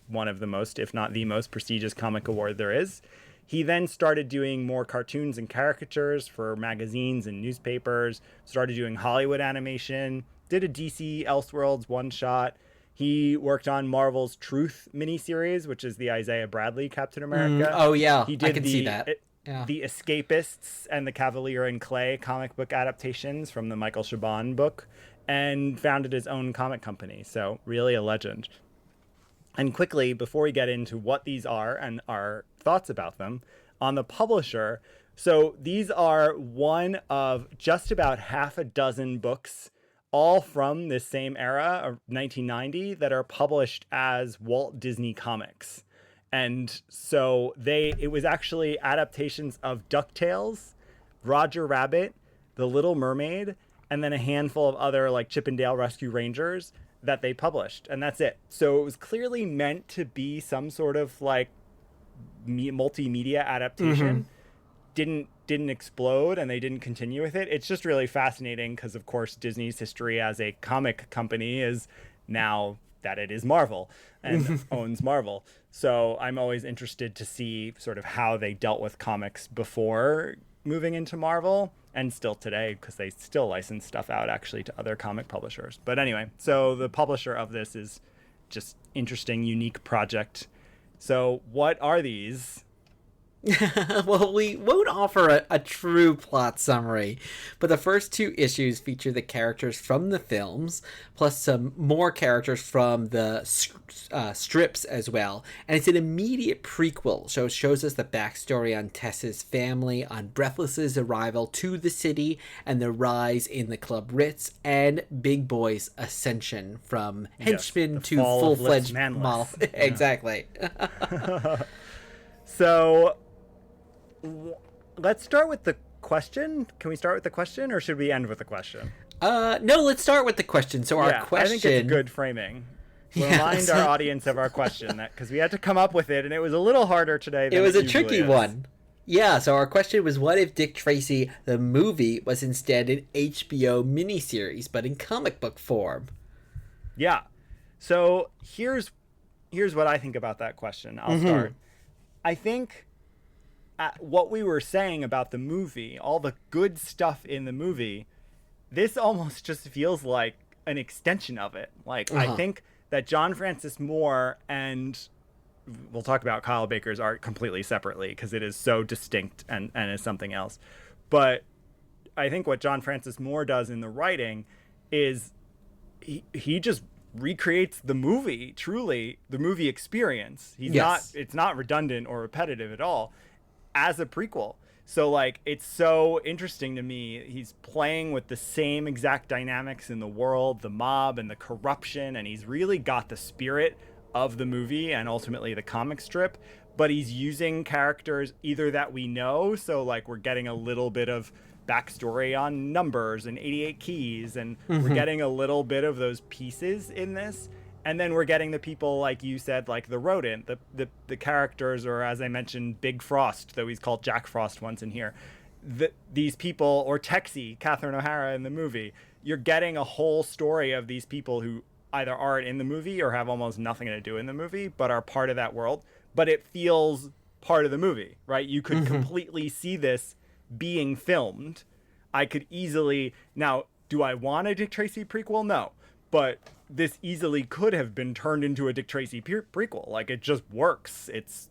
[SPEAKER 2] one of the most, if not the most prestigious comic award there is. He then started doing more cartoons and caricatures for magazines and newspapers, started doing Hollywood animation, did a DC Elseworlds one-shot. He worked on Marvel's Truth miniseries, which is the Isaiah Bradley Captain America.
[SPEAKER 1] Oh, yeah.
[SPEAKER 2] He did
[SPEAKER 1] I can see that. Yeah.
[SPEAKER 2] The Escapists and the Cavalier and Clay comic book adaptations from the Michael Chabon book, and founded his own comic company. So really a legend. And quickly, before we get into what these are and our thoughts about them, on the publisher, so these are one of just about half a dozen books, all from this same era of 1990, that are published as Walt Disney Comics. And so it was actually adaptations of DuckTales, Roger Rabbit, The Little Mermaid, and then a handful of other like Chip and Dale Rescue Rangers that they published, and that's it. So it was clearly meant to be some sort of like multimedia adaptation. Didn't explode, and they didn't continue with it. It's just really fascinating because, of course, Disney's history as a comic company is now that it is Marvel and owns Marvel. So I'm always interested to see sort of how they dealt with comics before moving into Marvel, and still today, because they still license stuff out actually to other comic publishers. But anyway, so the publisher of this is just interesting, unique project. So what are these?
[SPEAKER 1] Well, we won't offer a true plot summary, but the first two issues feature the characters from the films, plus some more characters from the strips as well. And it's an immediate prequel, so it shows us the backstory on Tess's family, on Breathless's arrival to the city, and the rise in the Club Ritz, and Big Boy's ascension from henchman to full-fledged model. Yeah. Exactly.
[SPEAKER 2] So let's start with the question. Can we start with the question, or should we end with the question?
[SPEAKER 1] No, let's start with the question. So our question,
[SPEAKER 2] I think it's good framing. We'll remind our audience of our question, because we had to come up with it, and it was a little harder today than
[SPEAKER 1] it was a
[SPEAKER 2] usually
[SPEAKER 1] tricky
[SPEAKER 2] is.
[SPEAKER 1] one. Yeah, so our question was, what if Dick Tracy, the movie, was instead an HBO miniseries, but in comic book form?
[SPEAKER 2] Yeah. So here's what I think about that question. I'll start. I think what we were saying about the movie, all the good stuff in the movie, this almost just feels like an extension of it. Like, I think that John Francis Moore, and we'll talk about Kyle Baker's art completely separately because it is so distinct and is something else. But I think what John Francis Moore does in the writing is he just recreates the movie, truly the movie experience. It's not redundant or repetitive at all as a prequel. So like, it's so interesting to me. He's playing with the same exact dynamics in the world, the mob and the corruption, and he's really got the spirit of the movie and ultimately the comic strip, but he's using characters either that we know, so like we're getting a little bit of backstory on Numbers and 88 Keys, and we're getting a little bit of those pieces in this, and then we're getting the people, like you said, like the rodent, the characters, or as I mentioned, Big Frost, though he's called Jack Frost once in here, these people, or Texie, Catherine O'Hara in the movie. You're getting a whole story of these people who either aren't in the movie or have almost nothing to do in the movie, but are part of that world, but it feels part of the movie, right? You could completely see this being filmed. I could easily, now, do I want a Dick Tracy prequel? No, but this easily could have been turned into a Dick Tracy prequel. Like, it just works. It's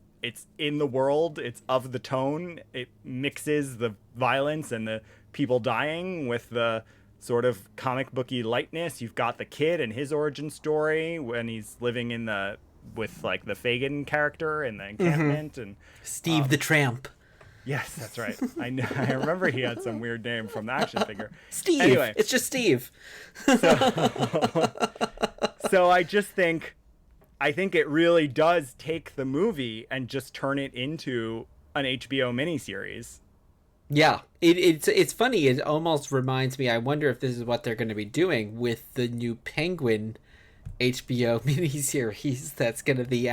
[SPEAKER 2] in the world. It's of the tone. It mixes the violence and the people dying with the sort of comic booky lightness. You've got the kid and his origin story when he's living with like the Fagin character in the encampment, and
[SPEAKER 1] Steve the Tramp.
[SPEAKER 2] Yes, that's right. I remember he had some weird name from the action figure.
[SPEAKER 1] Steve.
[SPEAKER 2] Anyway,
[SPEAKER 1] it's just Steve.
[SPEAKER 2] So I think it really does take the movie and just turn it into an HBO miniseries.
[SPEAKER 1] Yeah, it's funny. It almost reminds me. I wonder if this is what they're going to be doing with the new Penguin HBO miniseries that's going to be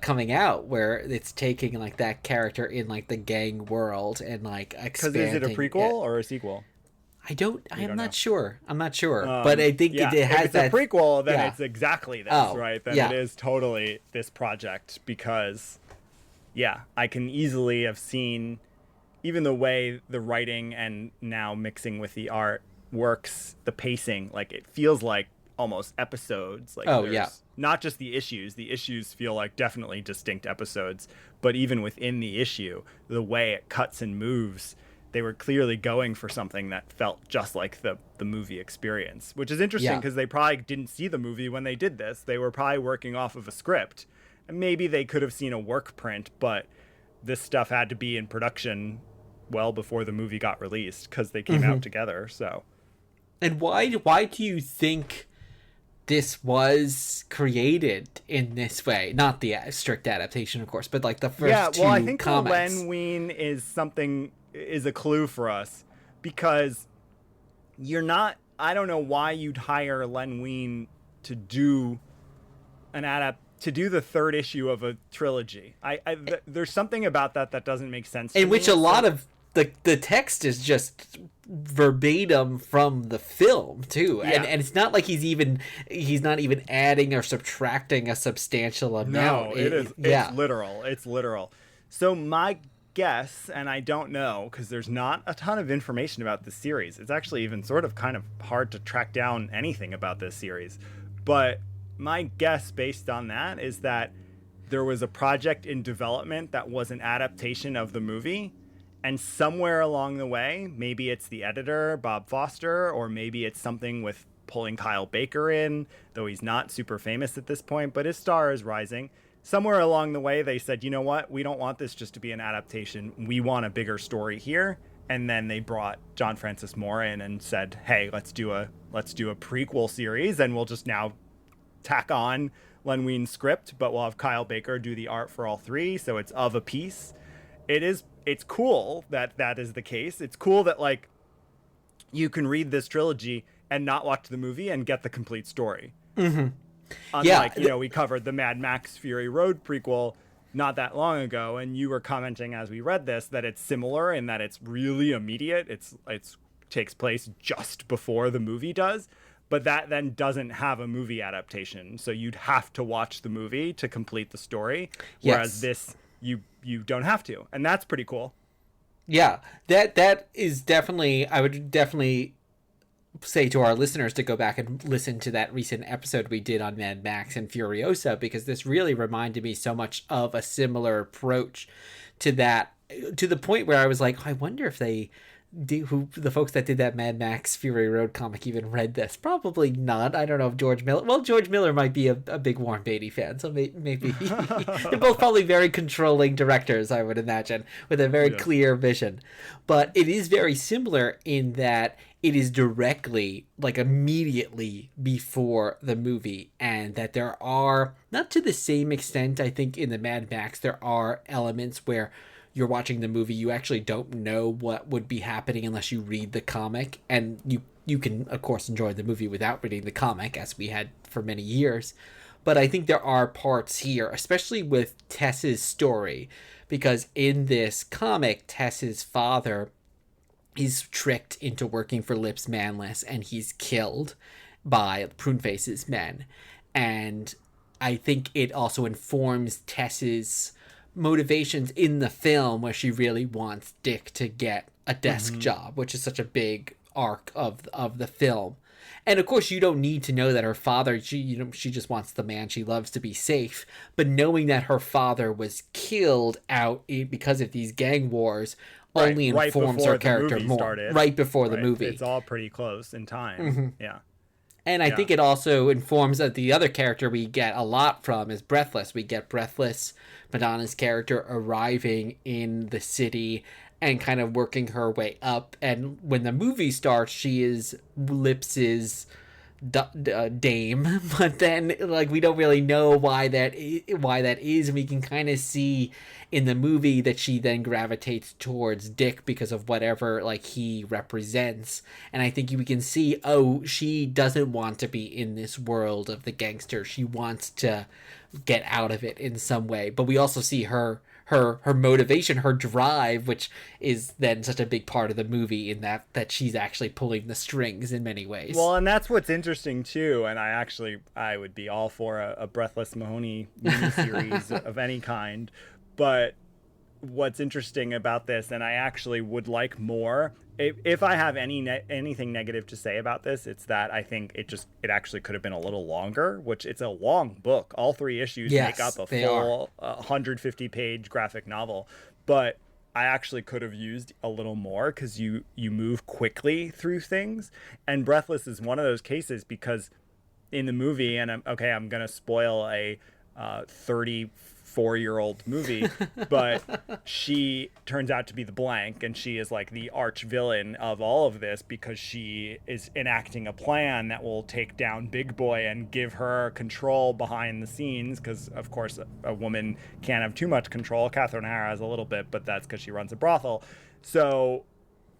[SPEAKER 1] coming out, where it's taking like that character in like the gang world and like expanding.
[SPEAKER 2] Because is it a prequel or a sequel?
[SPEAKER 1] I'm not sure. But I think it has
[SPEAKER 2] if it's a prequel, then
[SPEAKER 1] yeah.
[SPEAKER 2] it's exactly this, right? Then it is totally this project because, yeah, I can easily have seen even the way the writing and now mixing with the art works, the pacing, like it feels like almost episodes. Like not just the issues. The issues feel like definitely distinct episodes, but even within the issue, the way it cuts and moves, they were clearly going for something that felt just like the movie experience, which is interesting because they probably didn't see the movie when they did this. They were probably working off of a script, and maybe they could have seen a work print, but this stuff had to be in production well before the movie got released because they came out together. So,
[SPEAKER 1] and why do you think this was created in this way? Not the strict adaptation, of course, but like the first two
[SPEAKER 2] I think
[SPEAKER 1] comics.
[SPEAKER 2] Len Wein is a clue for us because I don't know why you'd hire Len Wein to do to do the third issue of a trilogy. There's something about that doesn't make sense to me.
[SPEAKER 1] In which a lot of the text is just verbatim from the film too, and it's not like he's not even adding or subtracting a substantial amount.
[SPEAKER 2] No, it's literal. So my guess, and I don't know because there's not a ton of information about this series. It's actually even sort of kind of hard to track down anything about this series, but my guess based on that is that there was a project in development that was an adaptation of the movie. And somewhere along the way, maybe it's the editor, Bob Foster, or maybe it's something with pulling Kyle Baker in, though he's not super famous at this point, but his star is rising. Somewhere along the way, they said, you know what? We don't want this just to be an adaptation. We want a bigger story here. And then they brought John Francis Moore in and said, hey, let's do a prequel series, and we'll just now tack on Len Wein's script, but we'll have Kyle Baker do the art for all three, so it's of a piece. It's cool that is the case. It's cool that like you can read this trilogy and not watch the movie and get the complete story. Unlike, we covered the Mad Max Fury Road prequel not that long ago, and you were commenting as we read this that it's similar in that it's really immediate. It's takes place just before the movie does, but that then doesn't have a movie adaptation. So you'd have to watch the movie to complete the story, whereas this you don't have to, and that's pretty cool. Yeah,
[SPEAKER 1] that is definitely, I would definitely say to our listeners to go back and listen to that recent episode we did on Mad Max and Furiosa, because this really reminded me so much of a similar approach to that, to the point where I was like, I wonder if the folks that did that Mad Max Fury Road comic even read this. Probably not. I don't know if George Miller might be a big Warren Beatty fan, so maybe they're both probably very controlling directors, I would imagine, with a very clear vision. But it is very similar in that it is directly, like immediately before the movie, and that there are, not to the same extent, I think in the Mad Max, there are elements where you're watching the movie, you actually don't know what would be happening unless you read the comic, and you can of course enjoy the movie without reading the comic, as we had for many years. But I think there are parts here, especially with Tess's story, because in this comic, Tess's father is tricked into working for Lips Manless, and he's killed by Pruneface's men. And I think it also informs Tess's motivations in the film, where she really wants Dick to get a desk job, which is such a big arc of the film. And of course, you don't need to know that her father, she just wants the man she loves to be safe. But knowing that her father was killed out because of these gang wars only informs her character more. Right before the movie.
[SPEAKER 2] It's all pretty close in time. Yeah.
[SPEAKER 1] And I think it also informs that the other character we get a lot from is Breathless. We get Breathless, Madonna's character, arriving in the city and kind of working her way up. And when the movie starts, she is Lips's dame, but then like we don't really know why that is, and we can kind of see in the movie that she then gravitates towards Dick because of whatever like he represents. And I think we can see, oh, she doesn't want to be in this world of the gangster. She wants to get out of it in some way. But we also see her motivation, her drive, which is then such a big part of the movie, in that she's actually pulling the strings in many ways.
[SPEAKER 2] Well, and that's what's interesting too. And I would be all for a Breathless Mahoney miniseries of any kind. But what's interesting about this, and I actually would like more, if I have anything negative to say about this, it's that I think it actually could have been a little longer, which it's a long book. All 3 issues make up a full 150-page graphic novel. But I actually could have used a little more because you move quickly through things. And Breathless is one of those cases because in the movie, and I'm going to spoil a 34-year-old movie, but she turns out to be the blank, and she is like the arch villain of all of this because she is enacting a plan that will take down Big Boy and give her control behind the scenes, because of course a woman can't have too much control. Catherine O'Hara has a little bit, but that's because she runs a brothel. So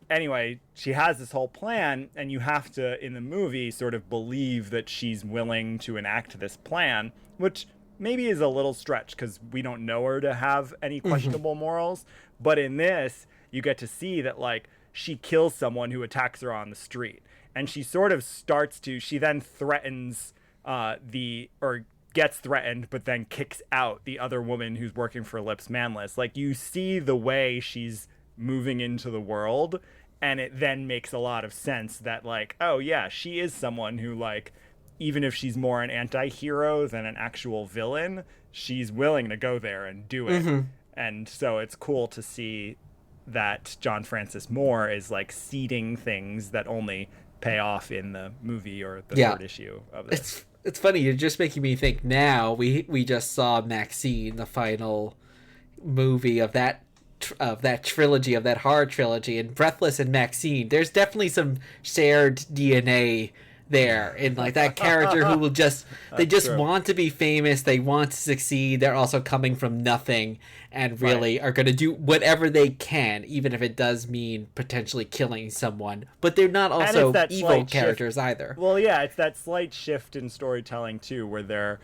[SPEAKER 2] anyway, she has this whole plan, and you have to, in the movie, sort of believe that she's willing to enact this plan, which maybe is a little stretch because we don't know her to have any questionable morals. But in this, you get to see that like she kills someone who attacks her on the street, and she sort of she then threatens gets threatened, but then kicks out the other woman who's working for Lips Manless. Like, you see the way she's moving into the world, and it then makes a lot of sense that like, oh yeah, she is someone who, like, even if she's more an anti-hero than an actual villain, she's willing to go there and do it. And so it's cool to see that John Francis Moore is like seeding things that only pay off in the movie or the 3rd issue of this.
[SPEAKER 1] It's funny, you're just making me think now. We just saw Maxine, the final movie of that trilogy, of that horror trilogy, and Breathless and Maxine. There's definitely some shared DNA there in like that character who will just want to be famous, they want to succeed, they're also coming from nothing and really are going to do whatever they can, even if it does mean potentially killing someone, but they're not also evil characters either.
[SPEAKER 2] Well, yeah, it's that slight shift in storytelling too, where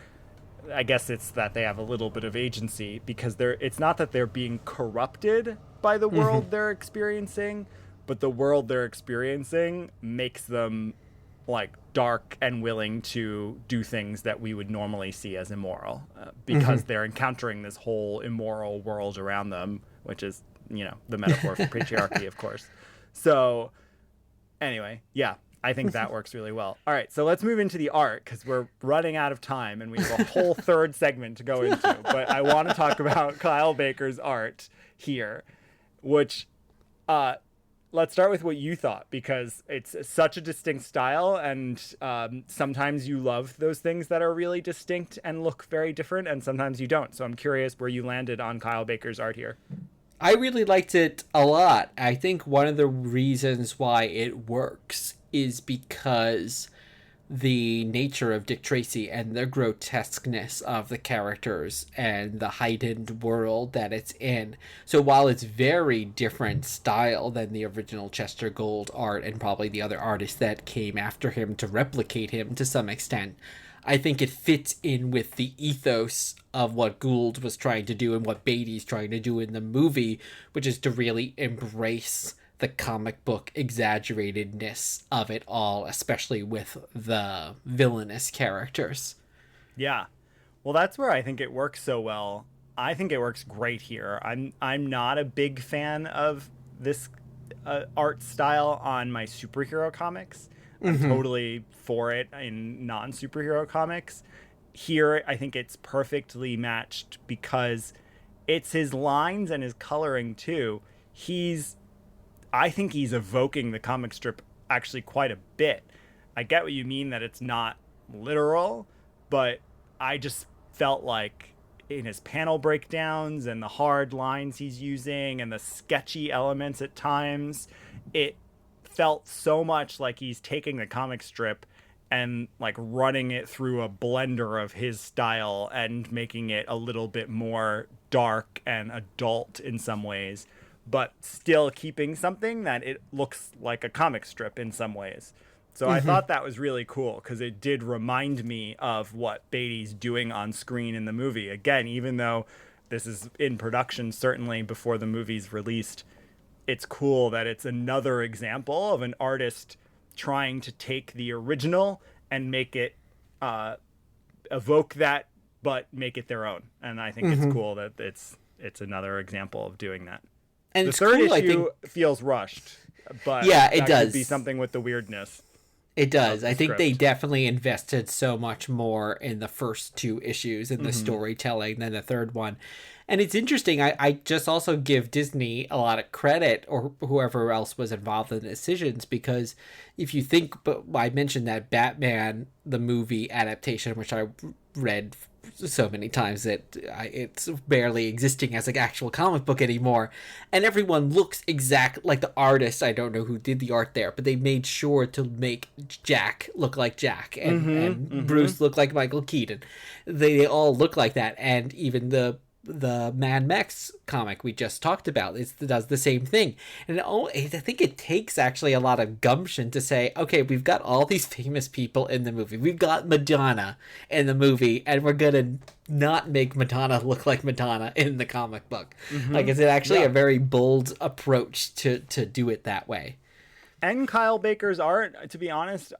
[SPEAKER 2] I guess it's that they have a little bit of agency, because it's not that they're being corrupted by the world they're experiencing, but the world they're experiencing makes them like dark and willing to do things that we would normally see as immoral, because they're encountering this whole immoral world around them, which is, the metaphor for patriarchy, of course. So anyway, yeah, I think that works really well. All right, so let's move into the art, because we're running out of time and we have a whole 3rd segment to go into. But I want to talk about Kyle Baker's art here, which let's start with what you thought, because it's such a distinct style, and sometimes you love those things that are really distinct and look very different, and sometimes you don't. So I'm curious where you landed on Kyle Baker's art here.
[SPEAKER 1] I really liked it a lot. I think one of the reasons why it works is because the nature of Dick Tracy and the grotesqueness of the characters and the heightened world that it's in. So while it's very different style than the original Chester Gould art and probably the other artists that came after him to replicate him to some extent, I think it fits in with the ethos of what Gould was trying to do and what Beatty's trying to do in the movie, which is to really embrace the comic book exaggeratedness of it all, especially with the villainous characters.
[SPEAKER 2] Yeah. Well, that's where I think it works so well. I think it works great here. I'm not a big fan of this art style on my superhero comics. I'm totally for it in non-superhero comics. Here, I think it's perfectly matched because it's his lines and his coloring too. I think he's evoking the comic strip actually quite a bit. I get what you mean that it's not literal, but I just felt like in his panel breakdowns and the hard lines he's using and the sketchy elements at times, it felt so much like he's taking the comic strip and like running it through a blender of his style and making it a little bit more dark and adult in some ways, but still keeping something that it looks like a comic strip in some ways. So I thought that was really cool because it did remind me of what Beatty's doing on screen in the movie. Again, even though this is in production certainly before the movie's released, it's cool that it's another example of an artist trying to take the original and make it evoke that, but make it their own. And I think it's cool that it's another example of doing that.
[SPEAKER 1] And
[SPEAKER 2] the
[SPEAKER 1] it's
[SPEAKER 2] third
[SPEAKER 1] cool,
[SPEAKER 2] issue feels rushed, but
[SPEAKER 1] yeah, it
[SPEAKER 2] that
[SPEAKER 1] does
[SPEAKER 2] could be something with the weirdness.
[SPEAKER 1] It does. I think
[SPEAKER 2] script.
[SPEAKER 1] they definitely invested so much more in the first two issues in the storytelling than the third one. And it's interesting. I just also give Disney a lot of credit, or whoever else was involved in the decisions, because if you think, but I mentioned that Batman, the movie adaptation, which I read so many times that it's barely existing as an actual comic book anymore, and everyone looks exact like the artist. I don't know who did the art there, but they made sure to make Jack look like Jack and Bruce look like Michael Keaton. They all look like that, and even the Mad Max comic we just talked about does the same thing. And I think it takes actually a lot of gumption to say, okay, we've got all these famous people in the movie. We've got Madonna in the movie, and we're gonna not make Madonna look like Madonna in the comic book. Like, it's actually a very bold approach to do it that way.
[SPEAKER 2] And Kyle Baker's art, to be honest,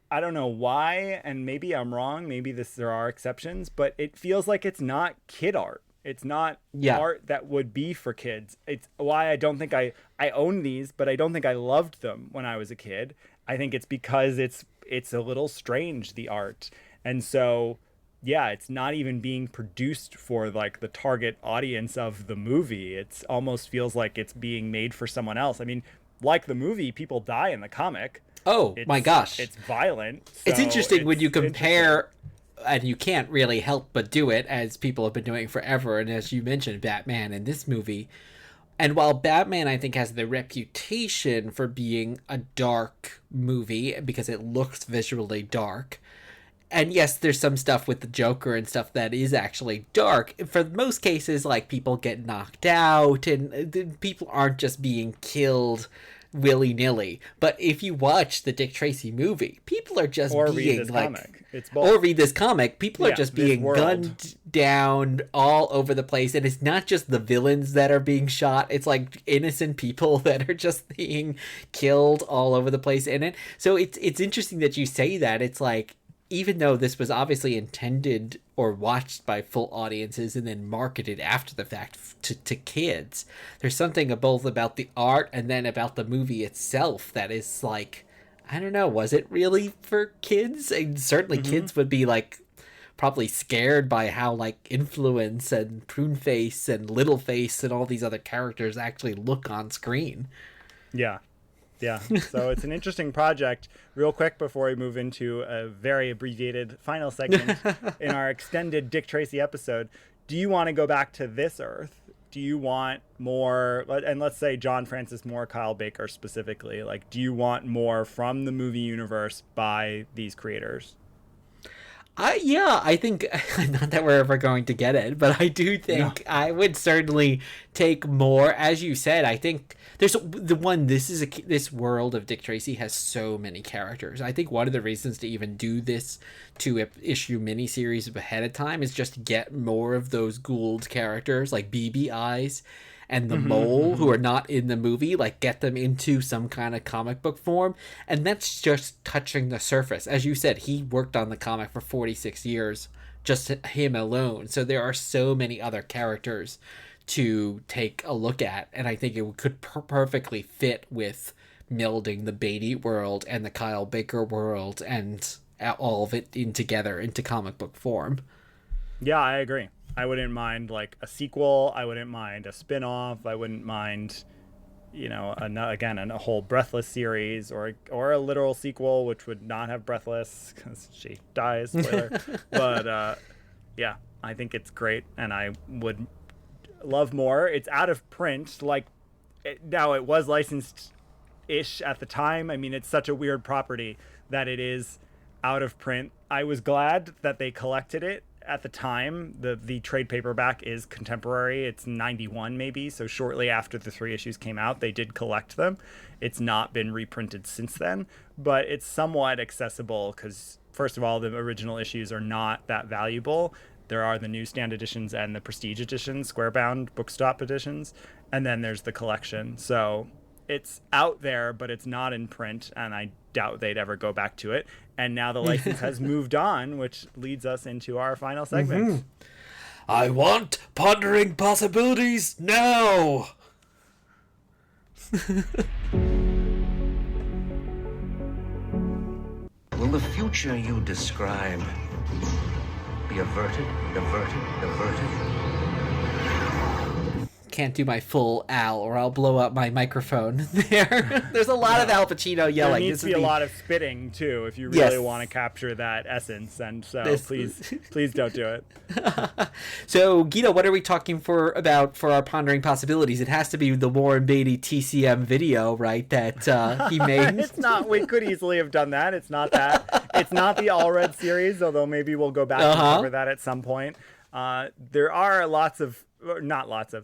[SPEAKER 2] I don't know why, and maybe I'm wrong. Maybe there are exceptions, but it feels like it's not kid art. It's not art that would be for kids. It's why I don't think I own these, but I don't think I loved them when I was a kid. I think it's because it's a little strange, the art. And so, yeah, it's not even being produced for like the target audience of the movie. It's almost feels like it's being made for someone else. I mean, like the movie, people die in the comic.
[SPEAKER 1] Oh my gosh.
[SPEAKER 2] It's violent. So
[SPEAKER 1] it's interesting when you compare, and you can't really help but do it, as people have been doing forever, and as you mentioned, Batman in this movie. And while Batman, I think, has the reputation for being a dark movie because it looks visually dark, and yes, there's some stuff with the Joker and stuff that is actually dark, for most cases, like, people get knocked out, and people aren't just being killed willy-nilly. But if you watch the Dick Tracy movie, people are just being like,
[SPEAKER 2] comic. It's both.
[SPEAKER 1] Or read this comic, people are just being gunned down all over the place. And it's not just the villains that are being shot, it's like innocent people that are just being killed all over the place in it. So it's interesting that you say that. It's like, even though this was obviously intended or watched by full audiences and then marketed after the fact to kids, there's something both about the art and then about the movie itself that is like, I don't know, was it really for kids? And certainly kids would be like probably scared by how like Influence and Pruneface and Littleface and all these other characters actually look on screen.
[SPEAKER 2] Yeah. So it's an interesting project. Real quick before we move into a very abbreviated final segment in our extended Dick Tracy episode, do you want to go back to this Earth? Do you want more, and let's say John Francis Moore, Kyle Baker specifically, like, do you want more from the movie universe by these creators?
[SPEAKER 1] I think, not that we're ever going to get it, but I do think I would certainly take more. As you said, I think there's this world of Dick Tracy has so many characters. I think one of the reasons to even do this 2-issue miniseries ahead of time is just to get more of those Gould characters, like BB Eyes and the Mole, who are not in the movie, like, get them into some kind of comic book form. And that's just touching the surface. As you said, he worked on the comic for 46 years, just him alone. So there are so many other characters to take a look at. And I think it could perfectly fit with melding the Beatty world and the Kyle Baker world and all of it together into comic book form.
[SPEAKER 2] Yeah, I agree. I wouldn't mind like a sequel. I wouldn't mind a spin-off. I wouldn't mind, a whole Breathless series or a literal sequel, which would not have Breathless because she dies. Spoiler. But yeah, I think it's great, and I would love more. It's out of print. Now it was licensed-ish at the time. I mean, it's such a weird property that it is out of print. I was glad that they collected it at the time. The trade paperback is contemporary. It's 91 maybe, so shortly after the 3 issues came out, they did collect them. It's not been reprinted since then, but it's somewhat accessible because, first of all, the original issues are not that valuable. There are the newsstand editions and the prestige editions, square-bound bookstop editions, and then there's the collection. So it's out there, but it's not in print, and I doubt they'd ever go back to it. And now the license has moved on, which leads us into our final segment.
[SPEAKER 1] Mm-hmm. I want Pondering Possibilities now!
[SPEAKER 5] Will the future you describe be averted, averted?
[SPEAKER 1] Can't do my full Al, or I'll blow up my microphone there. There's a lot of Al Pacino yelling.
[SPEAKER 2] There needs to be a lot of spitting, too, if you really want to capture that essence. And so please don't do it.
[SPEAKER 1] So, Guido, what are we talking about for our Pondering Possibilities? It has to be the Warren Beatty TCM video, right, that he made?
[SPEAKER 2] It's not. We could easily have done that. It's not that. It's not the All Red series, although maybe we'll go back and cover that at some point. There are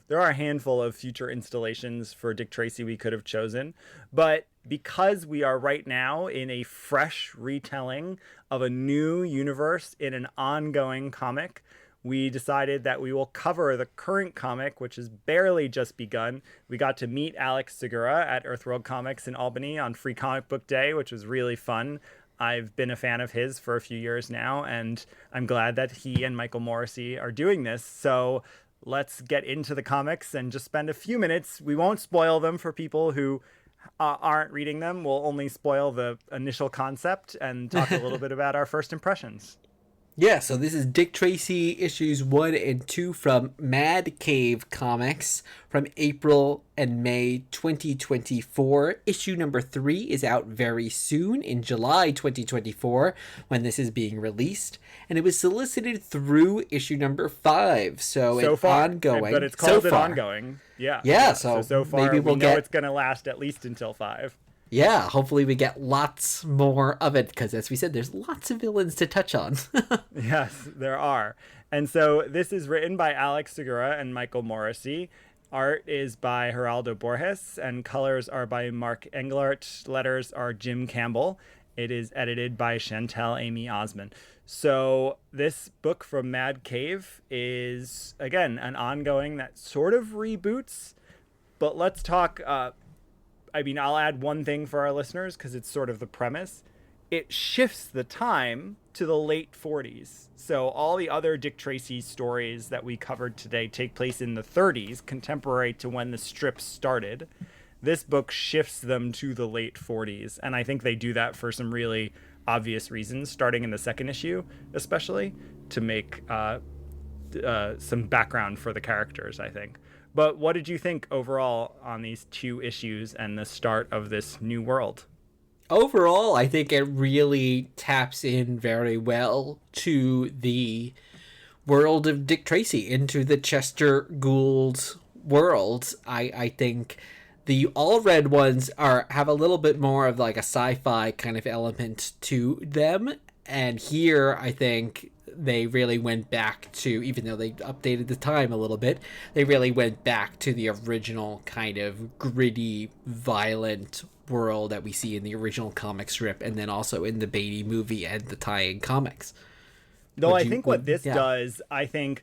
[SPEAKER 2] there are a handful of future installations for Dick Tracy we could have chosen, but because we are right now in a fresh retelling of a new universe in an ongoing comic, we decided that we will cover the current comic, which has barely just begun. We got to meet Alex Segura at Earthworld Comics in Albany on Free Comic Book Day, which was really fun. I've been a fan of his for a few years now, and I'm glad that he and Michael Moreci are doing this. So let's get into the comics and just spend a few minutes. We won't spoil them for people who aren't reading them. We'll only spoil the initial concept and talk a little bit about our first impressions.
[SPEAKER 1] Yeah, so this is Dick Tracy issues 1 and 2 from Mad Cave Comics from April and May 2024. Issue number 3 is out very soon in July 2024 when this is being released. And it was solicited through issue number 5. So
[SPEAKER 2] far,
[SPEAKER 1] ongoing.
[SPEAKER 2] But it's called it ongoing. Yeah.
[SPEAKER 1] Yeah, so
[SPEAKER 2] far
[SPEAKER 1] maybe
[SPEAKER 2] we know it's going to last at least until 5.
[SPEAKER 1] Yeah, hopefully we get lots more of it, because as we said, there's lots of villains to touch on.
[SPEAKER 2] Yes, there are. And so this is written by Alex Segura and Michael Moreci. Art is by Geraldo Borges, and colors are by Mark Englert. Letters are Jim Campbell. It is edited by Chantel Amy Osman. So this book from Mad Cave is, again, an ongoing that sort of reboots. But let's talk... I'll add one thing for our listeners because it's sort of the premise. It shifts the time to the late 40s. So all the other Dick Tracy stories that we covered today take place in the 30s, contemporary to when the strip started. This book shifts them to the late 40s. And I think they do that for some really obvious reasons, starting in the second issue, especially, to make some background for the characters, I think. But what did you think overall on these 2 issues and the start of this new world?
[SPEAKER 1] Overall, I think it really taps in very well to the world of Dick Tracy, into the Chester Gould world. I think the all red ones have a little bit more of like a sci-fi kind of element to them. And here, I think they really went back to, even though they updated the time a little bit, they really went back to the original kind of gritty, violent world that we see in the original comic strip, and then also in the Beatty movie and the tie-in comics.
[SPEAKER 2] Though I think what this does, and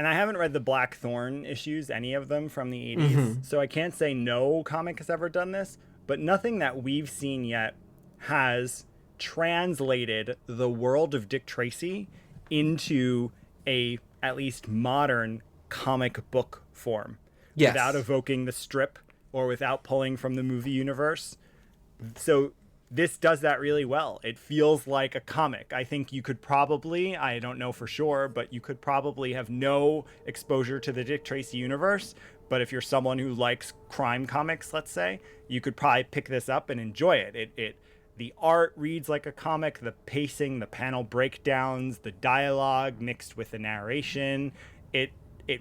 [SPEAKER 2] I haven't read the Blackthorn issues, any of them from the 80s, so I can't say no comic has ever done this, but nothing that we've seen yet has translated the world of Dick Tracy into a at least modern comic book form, without evoking the strip or without pulling from the movie universe. So this does that really well. It feels like a comic. I think you could probably, I don't know for sure, but you could probably have no exposure to the Dick Tracy universe. But if you're someone who likes crime comics, let's say, you could probably pick this up and enjoy it. The art reads like a comic, the pacing, the panel breakdowns, the dialogue mixed with the narration. It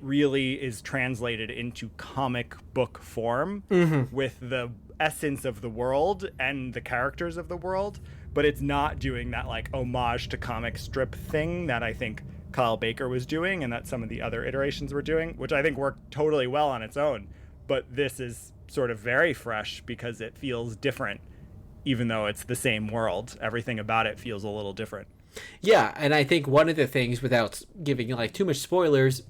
[SPEAKER 2] really is translated into comic book form with the essence of the world and the characters of the world, but it's not doing that like homage to comic strip thing that I think Kyle Baker was doing and that some of the other iterations were doing, which I think worked totally well on its own. But this is sort of very fresh because it feels different, even though it's the same world. Everything about it feels a little different.
[SPEAKER 1] Yeah, and I think one of the things, without giving like too much spoilers,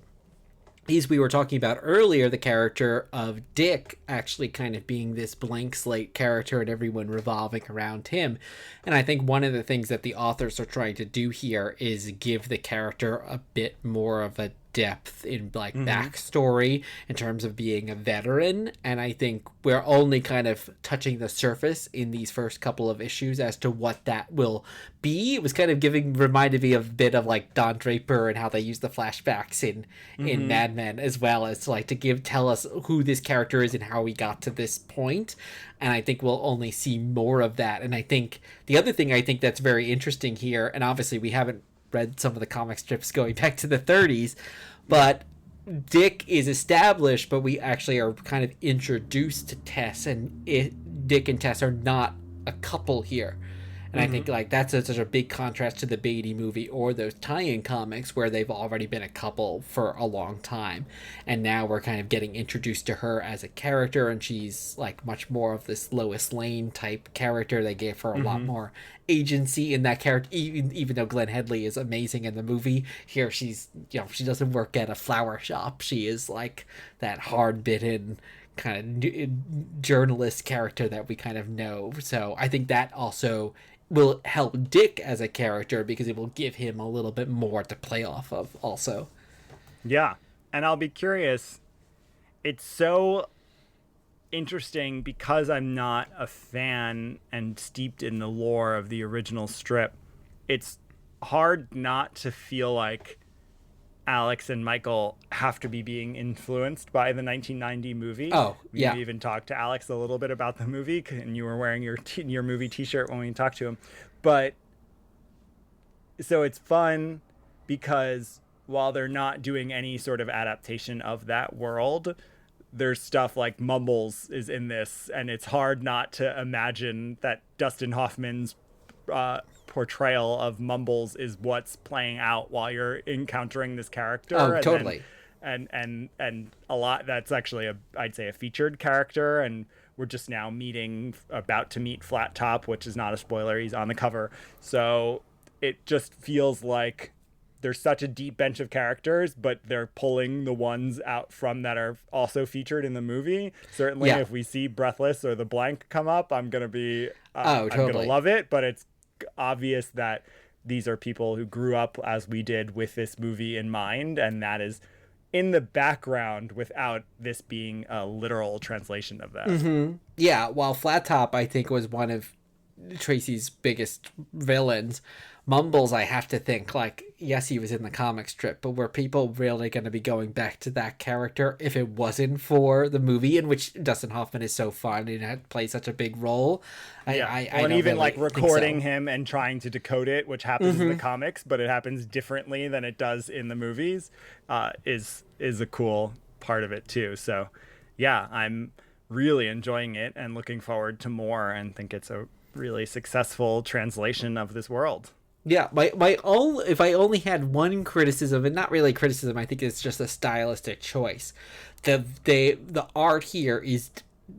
[SPEAKER 1] is we were talking about earlier the character of Dick actually kind of being this blank slate character and everyone revolving around him. And I think one of the things that the authors are trying to do here is give the character a bit more of a depth in like backstory in terms of being a veteran. And I think we're only kind of touching the surface in these first couple of issues as to what that will be. It was kind of reminded me of a bit of like Don Draper and how they use the flashbacks in Mad Men, as well as like to tell us who this character is and how we got to this point. And I think we'll only see more of that. And I think the other thing I think that's very interesting here, and obviously we haven't read some of the comic strips going back to the 30s, but Dick is established, but we actually are kind of introduced to Tess, and Dick and Tess are not a couple here. And I think like that's such a big contrast to the Beatty movie or those tie-in comics where they've already been a couple for a long time. And now we're kind of getting introduced to her as a character, and she's like much more of this Lois Lane type character. They gave her a lot more agency in that character, even though Glenn Headley is amazing in the movie. Here she's, she doesn't work at a flower shop. She is like that hard-bitten kind of journalist character that we kind of know. So I think that also will help Dick as a character because it will give him a little bit more to play off of also.
[SPEAKER 2] Yeah. And I'll be curious. It's so interesting because I'm not a fan and steeped in the lore of the original strip. It's hard not to feel like Alex and Michael have to be being influenced by the 1990 movie.
[SPEAKER 1] Oh, yeah.
[SPEAKER 2] We even talked to Alex a little bit about the movie, and you were wearing your movie t-shirt when we talked to him. But so it's fun because while they're not doing any sort of adaptation of that world, there's stuff like Mumbles is in this, and it's hard not to imagine that Dustin Hoffman's portrayal of Mumbles is what's playing out while you're encountering this character.
[SPEAKER 1] Oh, totally.
[SPEAKER 2] And a lot that's actually I'd say a featured character, and we're just now about to meet Flat Top, which is not a spoiler. He's on the cover. So it just feels like there's such a deep bench of characters, but they're pulling the ones out from that are also featured in the movie. Certainly, if we see Breathless or The Blank come up, I'm going to be, I'm going to love it. But it's obvious that these are people who grew up as we did with this movie in mind, and that is in the background without this being a literal translation of that.
[SPEAKER 1] Yeah, while Flat Top, I think, was one of Tracy's biggest villains, Mumbles, I have to think, like, yes, he was in the comic strip, but were people really going to be going back to that character if it wasn't for the movie, in which Dustin Hoffman is so fun and plays such a big role? I
[SPEAKER 2] and even
[SPEAKER 1] really
[SPEAKER 2] like recording him and trying to decode it, which happens in the comics, but it happens differently than it does in the movies, is a cool part of it too. So yeah, I'm really enjoying it and looking forward to more, and think it's a really successful translation of this world.
[SPEAKER 1] Yeah, if I only had one criticism, and not really criticism, I think it's just a stylistic choice. The art here is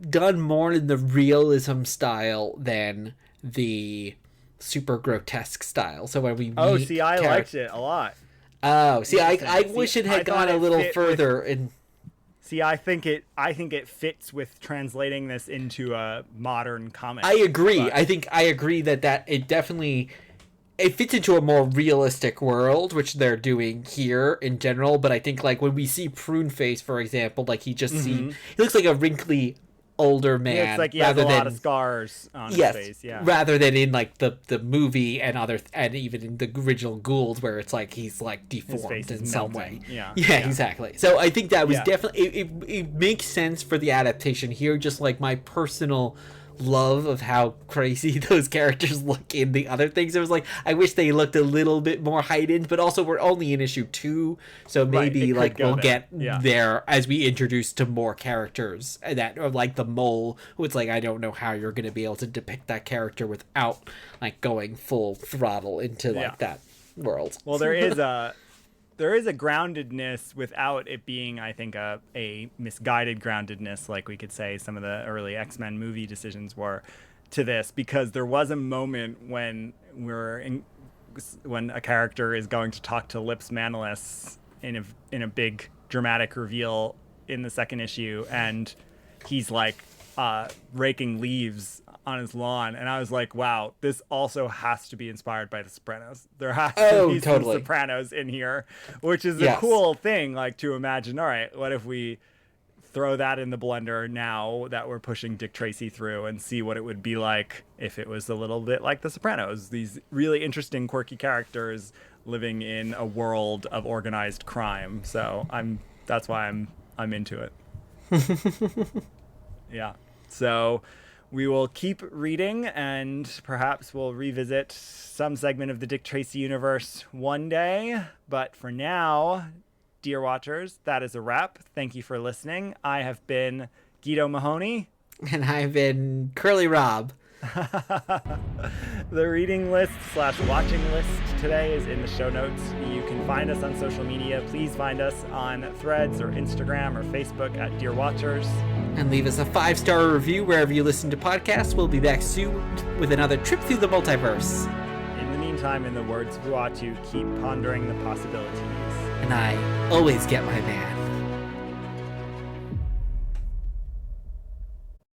[SPEAKER 1] done more in the realism style than the super grotesque style. So when we
[SPEAKER 2] I liked it a lot.
[SPEAKER 1] Oh, see, I wish it had gone a little further.
[SPEAKER 2] I think it fits with translating this into a modern comic.
[SPEAKER 1] I agree. I agree that it definitely. It fits into a more realistic world, which they're doing here in general. But I think, like, when we see Prune Face, for example, like, he looks like a wrinkly older man.
[SPEAKER 2] Yeah, it's like he has a lot of scars on his face. Yeah.
[SPEAKER 1] Rather than in like the movie and even in the original Gould, where it's like he's like deformed in some way.
[SPEAKER 2] Yeah,
[SPEAKER 1] exactly. So I think that was definitely it makes sense for the adaptation here. Just like my personal love of how crazy those characters look in the other things. It was like, I wish they looked a little bit more heightened, but also we're only in issue 2, so maybe like we'll get there as we introduce to more characters that are like the mole, who it's like, I don't know how you're going to be able to depict that character without like going full throttle into like that world.
[SPEAKER 2] Well, there is a groundedness without it being, I think, a misguided groundedness, like we could say some of the early X-Men movie decisions were to this, because there was a moment when when a character is going to talk to Lips Manalus in a big dramatic reveal in the second issue, and he's like raking leaves on his lawn, and I was like, wow, this also has to be inspired by The Sopranos. There has to be some Sopranos in here, which is a cool thing, like, to imagine, all right, what if we throw that in the blender now that we're pushing Dick Tracy through, and see what it would be like if it was a little bit like The Sopranos, these really interesting, quirky characters living in a world of organized crime. So that's why I'm into it. Yeah. So we will keep reading, and perhaps we'll revisit some segment of the Dick Tracy universe one day. But for now, dear watchers, that is a wrap. Thank you for listening. I have been Guido Mahoney.
[SPEAKER 1] And I've been Curly Rob.
[SPEAKER 2] The reading list / watching list today is in the show notes. You can find us on social media. Please find us on Threads or Instagram or Facebook at Dear Watchers.
[SPEAKER 1] And leave us a 5-star review wherever you listen to podcasts. We'll be back soon with another trip through the multiverse.
[SPEAKER 2] In the meantime, in the words of Vuatu, keep pondering the possibilities.
[SPEAKER 1] And I always get my man.